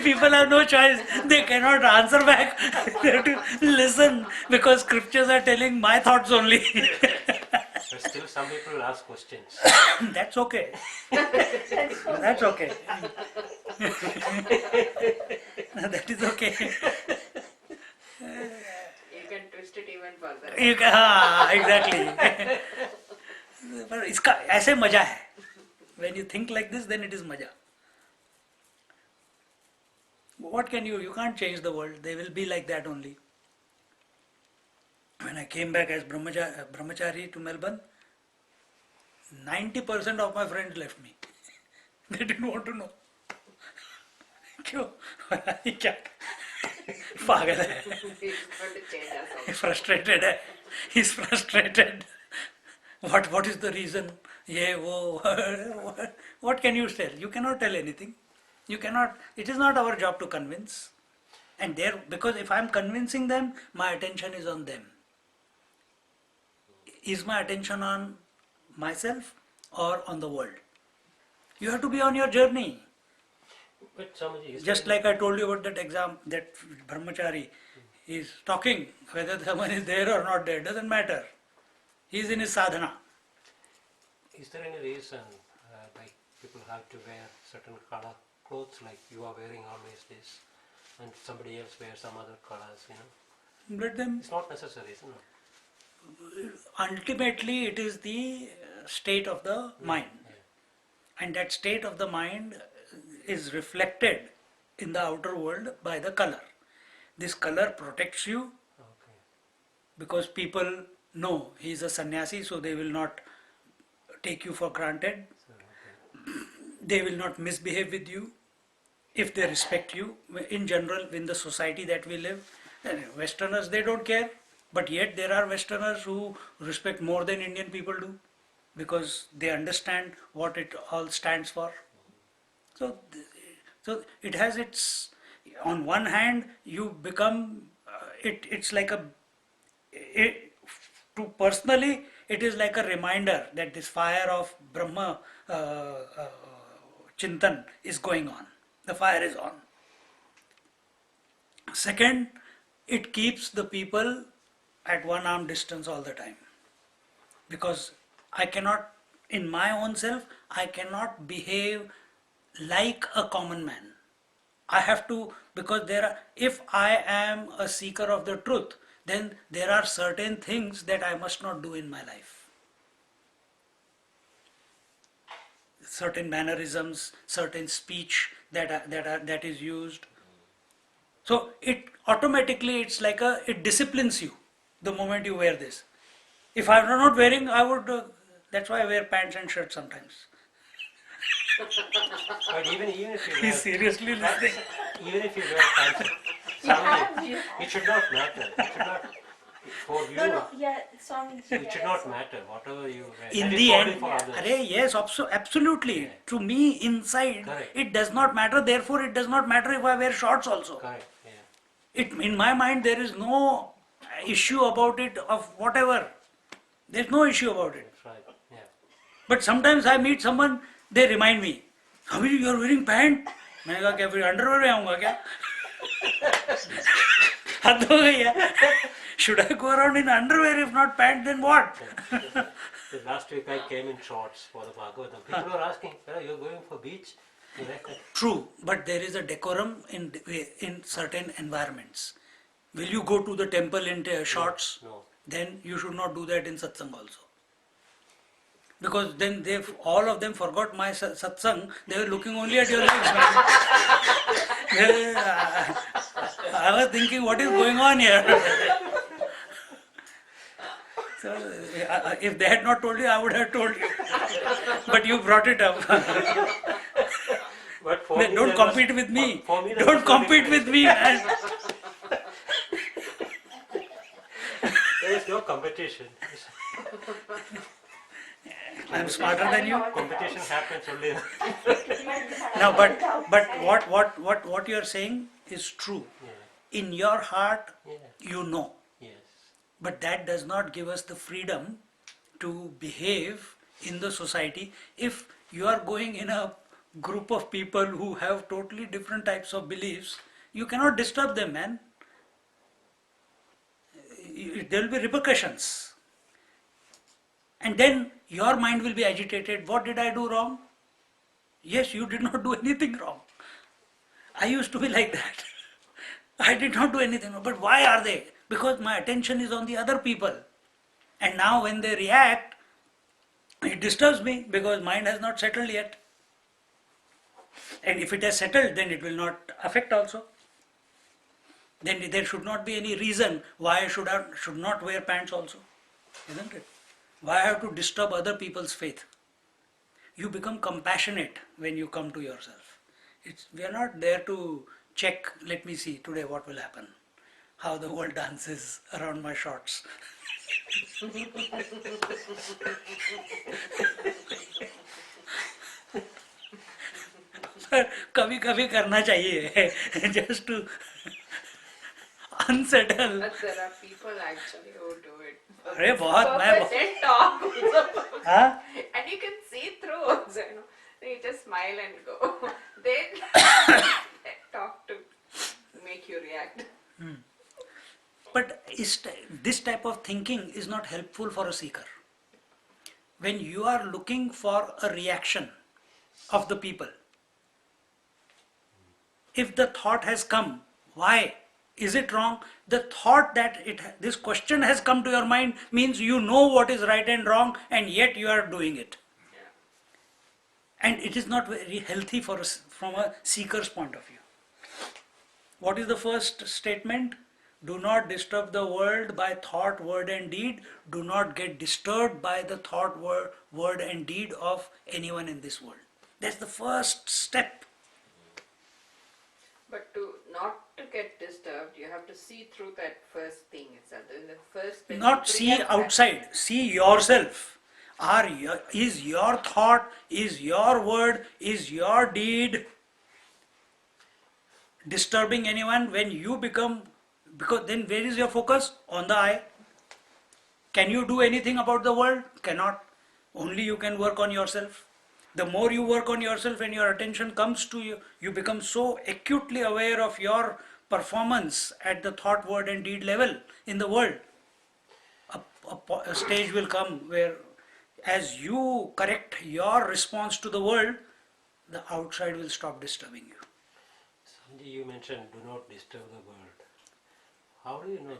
People have no choice. They cannot answer back. They have to listen because scriptures are telling my thoughts only. But still some people ask questions. That's okay. That's okay. That is okay. You can twist it even further. You can, exactly. पर इसका ऐसे मजा है. When you think like this, then it is मजा. What can you can't change the world. They will be like that only. When I came back as brahmachari to Melbourne, 90% of my friends left me. They didn't want to know. क्यों? क्या? पागल है. It's going to change us also. Frustrated है. He's frustrated. What is the reason? ये वो. What can you tell? You cannot tell anything. You cannot. It is not our job to convince. And because if I am convincing them, my attention is on them. Is my attention on myself or on the world? You have to be on your journey. But Swamiji, Just like I told you about that exam, that brahmachari, He's talking. Whether someone is there or not there doesn't matter. He's in his sadhana. Is there any reason like people have to wear certain color clothes, like you are wearing always this and somebody else wears some other colors, Let them. It's not necessary, isn't it? Ultimately, it is the state of the mind. And that state of the mind is reflected in the outer world by the color. This color protects you Okay. because people know he is a sannyasi, so they will not take you for granted. So, okay. They will not misbehave with you if they respect you. In general, in the society that we live, Westerners, they don't care, but yet there are Westerners who respect more than Indian people do because they understand what it all stands for. So, it has its. On one hand, you become. It's like a. To personally, it is like a reminder that this fire of Brahma Chintan is going on. The fire is on. Second, it keeps the people at one arm distance all the time. Because I cannot, in my own self, I cannot behave like a common man. I have to, because if I am a seeker of the truth, then there are certain things that I must not do in my life. Certain mannerisms, certain speech that is used. So it automatically, it's like it disciplines you the moment you wear this. If I were not wearing, I would. That's why I wear pants and shirts sometimes. But even if you He's wear, seriously listening. even if you wear pants, it should not matter. It should not, for you, No, yeah, Swami. it should not matter whatever you wear. In That is the only end, for others. yes, absolutely. Yeah. To me, inside, Correct. it does not matter. Therefore, it does not matter if I wear shorts also. Correct. Yeah. In my mind, there is no issue about it of whatever. There's no issue about it. That's right. Yeah. But sometimes I meet someone, they remind me, Swami, you are wearing pant? मैंने कहा क्या फिर underwear में आऊँगा क्या? हद हो गई है. Should I go around in underwear if not pant? Then what? The last week I came in shorts for the Bhagavatam. People were asking, you're going for beach? True, but there is a decorum in certain environments. Will you go to the temple in shorts? No. Then you should not do that in satsang also. Because then all of them forgot my satsang. They were looking only at your legs. I was thinking, what is going on here? So, if they had not told you, I would have told you. But you brought it up. But for me, Don't compete with me. For me, there Don't was no compete with me. There is no competition. I'm smarter than you. Competition happens only. No, but what you are saying is true. Yeah. In your heart, Yeah. you know. Yes. But that does not give us the freedom to behave in the society. If you are going in a group of people who have totally different types of beliefs, you cannot disturb them, man. There will be repercussions. And then your mind will be agitated. What did I do wrong? Yes, you did not do anything wrong. I used to be like that. I did not do anything wrong. But why are they? Because my attention is on the other people. And now when they react, it disturbs me because mind has not settled yet. And if it has settled, then it will not affect also. Then there should not be any reason why I should not wear pants also. Isn't it? Why I have to disturb other people's faith? You become compassionate when you come to yourself. We are not there to check, let me see today what will happen. How the world dances around my shorts. कभी कभी करना चाहिए just to unsettle. But there are people actually who do it. अरे बहुत They talk. हाँ? And you can see through also, They just smile and go. They talk to make you react. But this type of thinking is not helpful for a seeker. When you are looking for a reaction of the people, if the thought has come, why? Is it wrong? The thought that this question has come to your mind means you know what is right and wrong, and yet you are doing it. And it is not very healthy for us from a seeker's point of view. What is the first statement? Do not disturb the world by thought, word and deed. Do not get disturbed by the thought, word and deed of anyone in this world. That's the first step. But to not to get disturbed, you have to see through that first thing itself. In the first when Not you see react back- outside, see yourself. Is your thought, is your word, is your deed disturbing anyone? When you become, because then where is your focus? On the I. Can you do anything about the world? Cannot. Only you can work on yourself. The more you work on yourself and your attention comes to you, you become so acutely aware of your performance at the thought, word and deed level in the world. A stage will come where as you correct your response to the world, the outside will stop disturbing you. Sanjay, you mentioned do not disturb the world. How do you know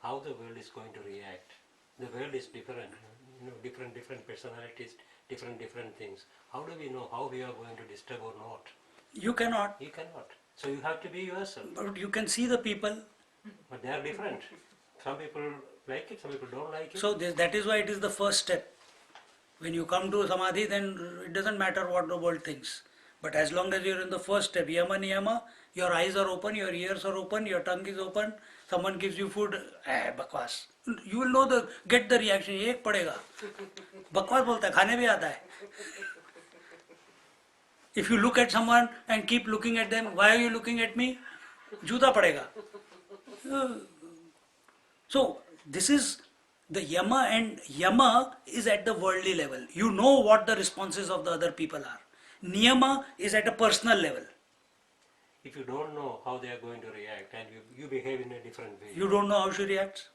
how the world is going to react? The world is different, different personalities, different things. How do we know how we are going to disturb or not? You cannot, You cannot. So you have to be yourself. but you can see the people. But they are different. Some people like it, some people don't like it. So that is why it is the first step. When you come to samadhi, then it doesn't matter what the world thinks. But as long as you're in the first step, yama niyama, your eyes are open, your ears are open, your tongue is open, someone gives you food, bakwas. You will know get the reaction, ek padega. Bakwas bolta hai, khane bhi aata hai. If you look at someone and keep looking at them, why are you looking at me? Juta padega. So this is the yama, and yama is at the worldly level. You know what the responses of the other people are. Niyama is at a personal level. If you don't know how they are going to react and you behave in a different way. You don't know how she reacts.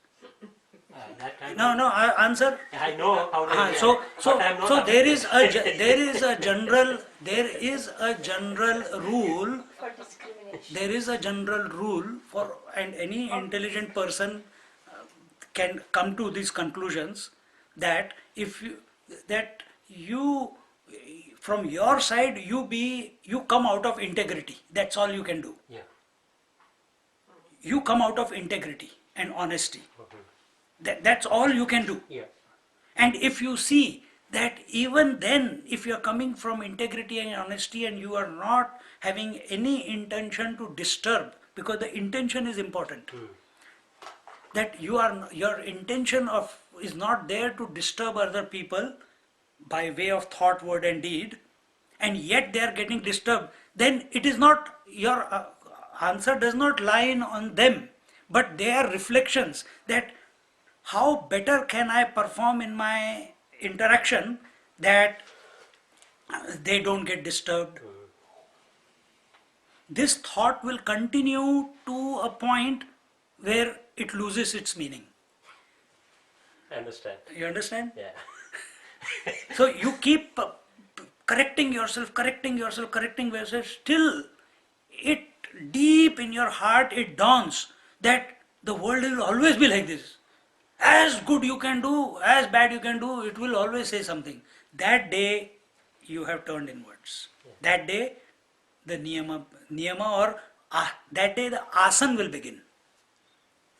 That I No, answer. I know how they react. So but I'm not there affected. is a general rule. For discrimination. There is a general rule for, and any intelligent person can come to these conclusions, that if you from your side you come out of integrity. That's all you can do. Yeah. You come out of integrity and honesty. That's all you can do. Yeah. And if you see that even then, if you are coming from integrity and honesty and you are not having any intention to disturb, because the intention is important, that your intention is not there to disturb other people by way of thought, word and deed, and yet they are getting disturbed, then it is not, your answer does not lie on them, but they are reflections that how better can I perform in my interaction that they don't get disturbed. This thought will continue to a point where it loses its meaning. Understand? You understand? Yeah. So you keep correcting yourself, till it deep in your heart it dawns that the world will always be like this. As good you can do, as bad you can do, it will always say something. That day you have turned inwards. That day the niyama or that day the asana will begin.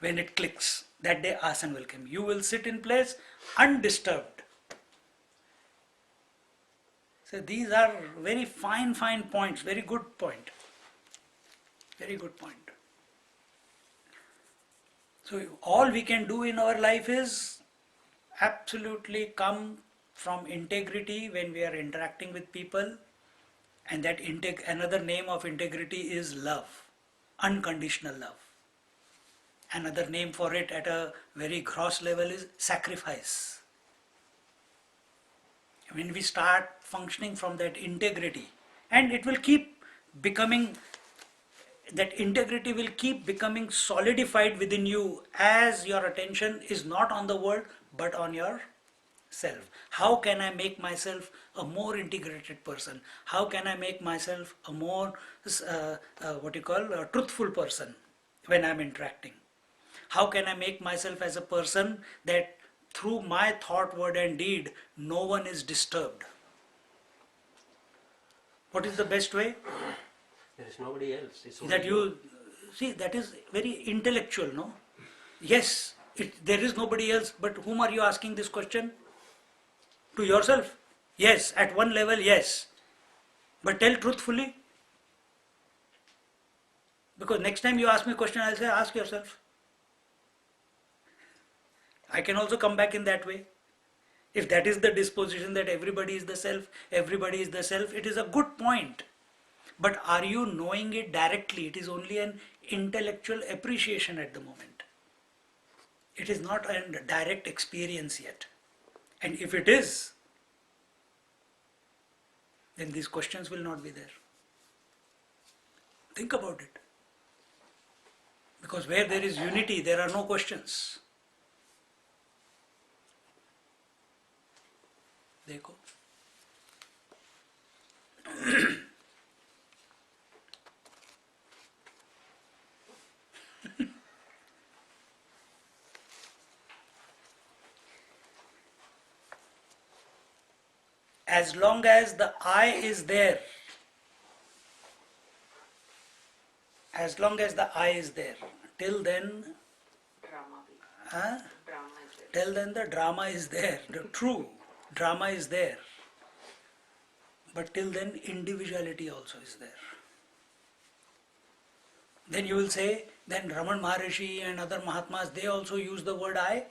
When it clicks, that day asana will come. You will sit in place undisturbed. So these are very fine points, very good point. Very good point. So all we can do in our life is absolutely come from integrity when we are interacting with people, and that another name of integrity is love, unconditional love. Another name for it at a very gross level is sacrifice. When we start functioning from that integrity, and it will keep becoming that integrity will keep becoming solidified within you as your attention is not on the world but on your self. How can I make myself a more integrated person? How can I make myself a more truthful person when I'm interacting? How can I make myself as a person that through my thought, word and deed, no one is disturbed? What is the best way? There is nobody else. It's only That you see, that is very intellectual, no? Yes, there is nobody else, but whom are you asking this question? To yourself? Yes, at one level, yes. But tell truthfully. Because next time you ask me a question, I'll say, ask yourself. I can also come back in that way. If that is the disposition that everybody is the self, everybody is the self, it is a good point. But are you knowing it directly? It is only an intellectual appreciation at the moment. It is not a direct experience yet. And if it is, then these questions will not be there. Think about it. Because where there is unity, there are no questions. देखो. As long as the I is there, as long as the I is there, till then, Drama is there. till then the drama is there, the true drama is there. But till then individuality also is there. Then you will say, then Raman Maharishi and other Mahatmas, they also use the word I.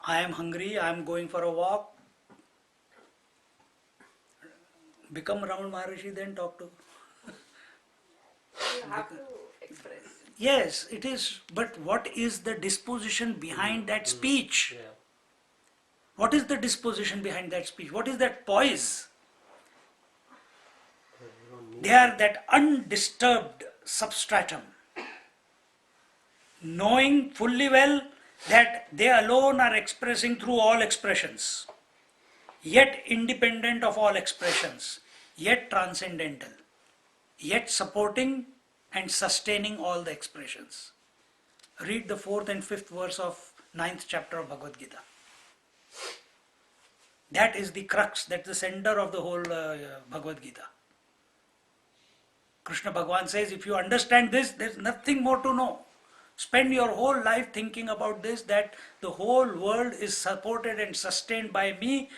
I am hungry, I am going for a walk. Become Raman Maharishi, then talk to. You have to express. Yes, it is. But what is the disposition behind that speech? Yeah. What is the disposition behind that speech? What is that poise? They are that undisturbed substratum, knowing fully well that they alone are expressing through all expressions, yet independent of all expressions, yet transcendental, yet supporting and sustaining all the expressions. Read the 4th and 5th verse of 9th chapter of Bhagavad Gita. That is the crux, that's the center of the whole Bhagavad Gita. Krishna Bhagavan says, if you understand this, there's nothing more to know. Spend your whole life thinking about this, that the whole world is supported and sustained by me.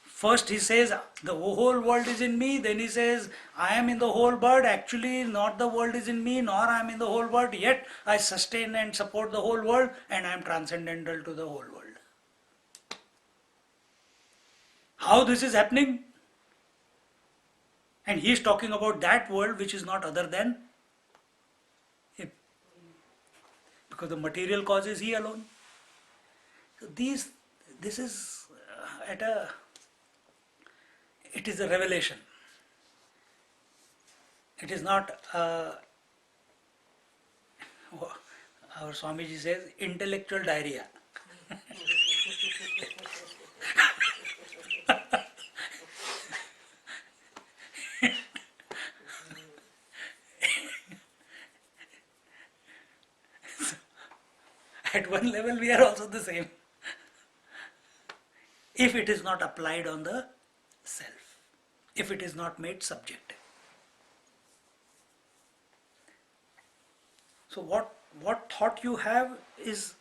First he says, the whole world is in me. Then he says, I am in the whole world. Actually, not the world is in me, nor I am in the whole world. Yet I sustain and support the whole world, and I am transcendental to the whole world. How this is happening? And he is talking about that world which is not other than him. Because the material cause is he alone. So this is it is a revelation. It is not, our Swamiji says, intellectual diarrhea. At one level we are also the same. If it is not applied on the self, if it is not made subjective. So what thought you have is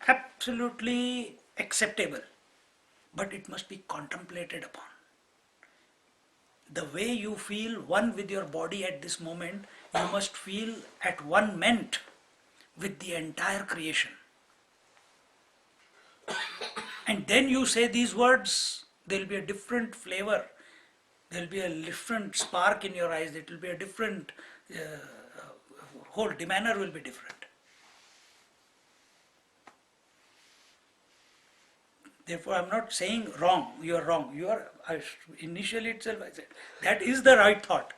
absolutely acceptable, but it must be contemplated upon. The way you feel one with your body at this moment, you must feel at one ment with the entire creation. And then you say these words, there will be a different flavor, there will be a different spark in your eyes, it will be a different, whole demeanor will be different. Therefore, I am not saying wrong, you are wrong. Initially itself I said, that is the right thought.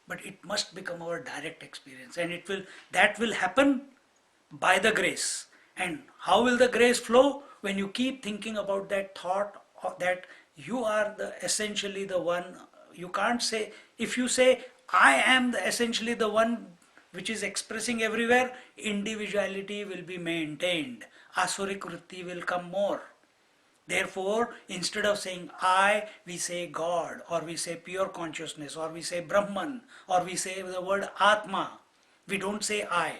but it must become our direct experience, and that will happen by the grace. And how will the grace flow? When you keep thinking about that thought that you are essentially the one. You can't say, if you say I am essentially the one which is expressing everywhere, individuality will be maintained, asuric vritti will come more. Therefore, instead of saying I, we say God, or we say pure consciousness, or we say Brahman, or we say the word Atma. We don't say I.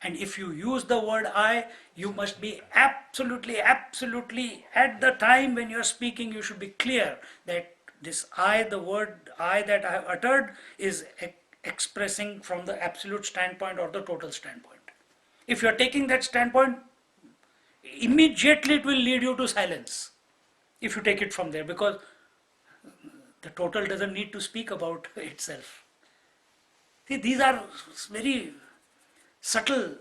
And if you use the word I, you must be absolutely, absolutely, at the time when you're speaking, you should be clear that this I, the word I that I have uttered, is expressing from the absolute standpoint or the total standpoint. If you're taking that standpoint, immediately it will lead you to silence. If you take it from there, because the total doesn't need to speak about itself. See, these are very subtle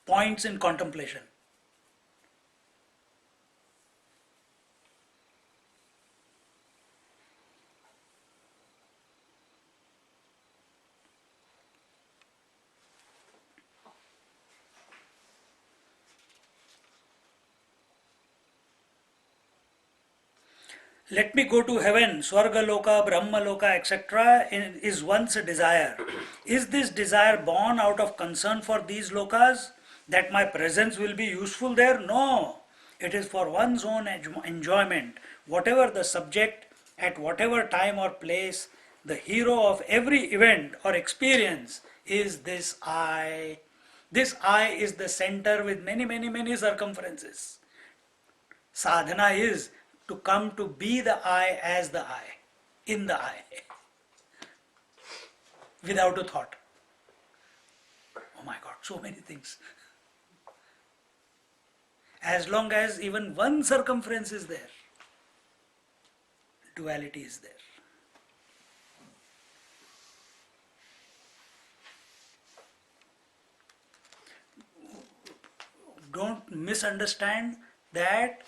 points in contemplation. Let me go to heaven, Swarga Loka, Brahma Loka, etc. is once a desire. Is this desire born out of concern for these lokas, that my presence will be useful there? No. It is for one's own enjoyment. Whatever the subject, at whatever time or place, the hero of every event or experience is this I. This I is the center with many, many, many circumferences. Sadhana is to come to be the I as the I, in the I, without a thought. Oh my God, so many things. As long as even one circumference is there, duality is there. Don't misunderstand that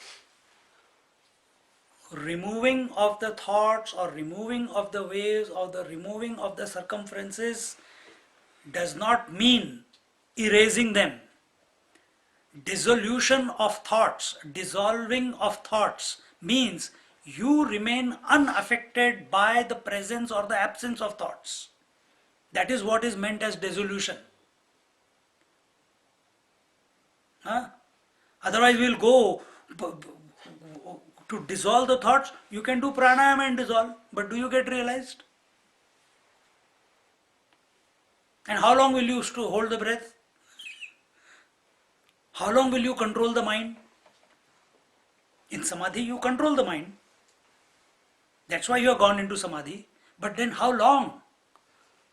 removing of the thoughts or removing of the waves or the removing of the circumferences does not mean erasing them. Dissolution of thoughts, dissolving of thoughts means you remain unaffected by the presence or the absence of thoughts. That is what is meant as dissolution. Otherwise we will go to dissolve the thoughts. You can do pranayama and dissolve, but do you get realized? And how long will you hold the breath? How long will you control the mind? In samadhi you control the mind. That's why you have gone into samadhi. But then how long?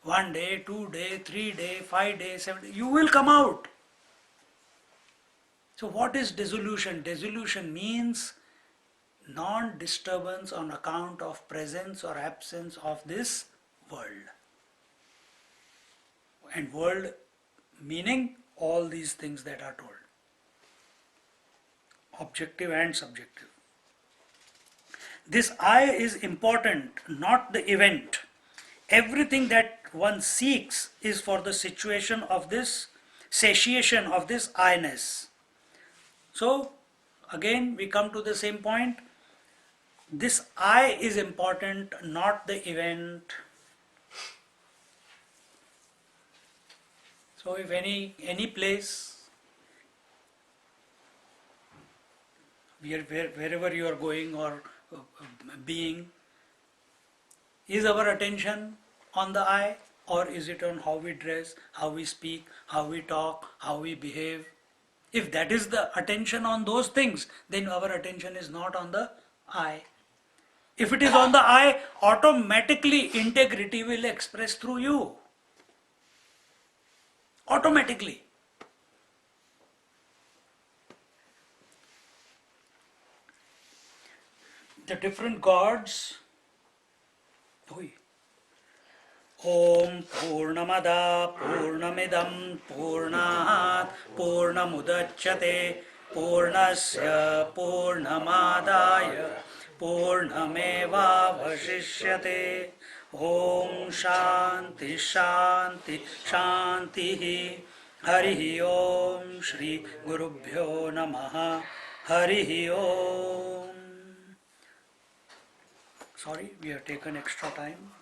1 day, 2 days, 3 days, 5 days, 7 days. You will come out. So what is dissolution? Dissolution means non-disturbance on account of presence or absence of this world. And world meaning all these things that are told. Objective and subjective. This I is important, not the event. Everything that one seeks is for the situation of this, satiation of this I-ness. So, again we come to the same point. This I is important, not the event. So if any place, wherever you are going or being, is our attention on the I, or is it on how we dress, how we speak, how we talk, how we behave? If that is the attention on those things, then our attention is not on the I. If it is on the I, automatically integrity will express through you. Automatically. The different gods. Om Purnamada Purnamidam Purnat Purnamudachyate Purnasya Purnamadaya पूर्णमेवावशिष्यते. Om Shanti Shanti Shanti. Harihi Om Shri Gurubhyo Namaha. Harihi Om. Sorry, we have taken extra time.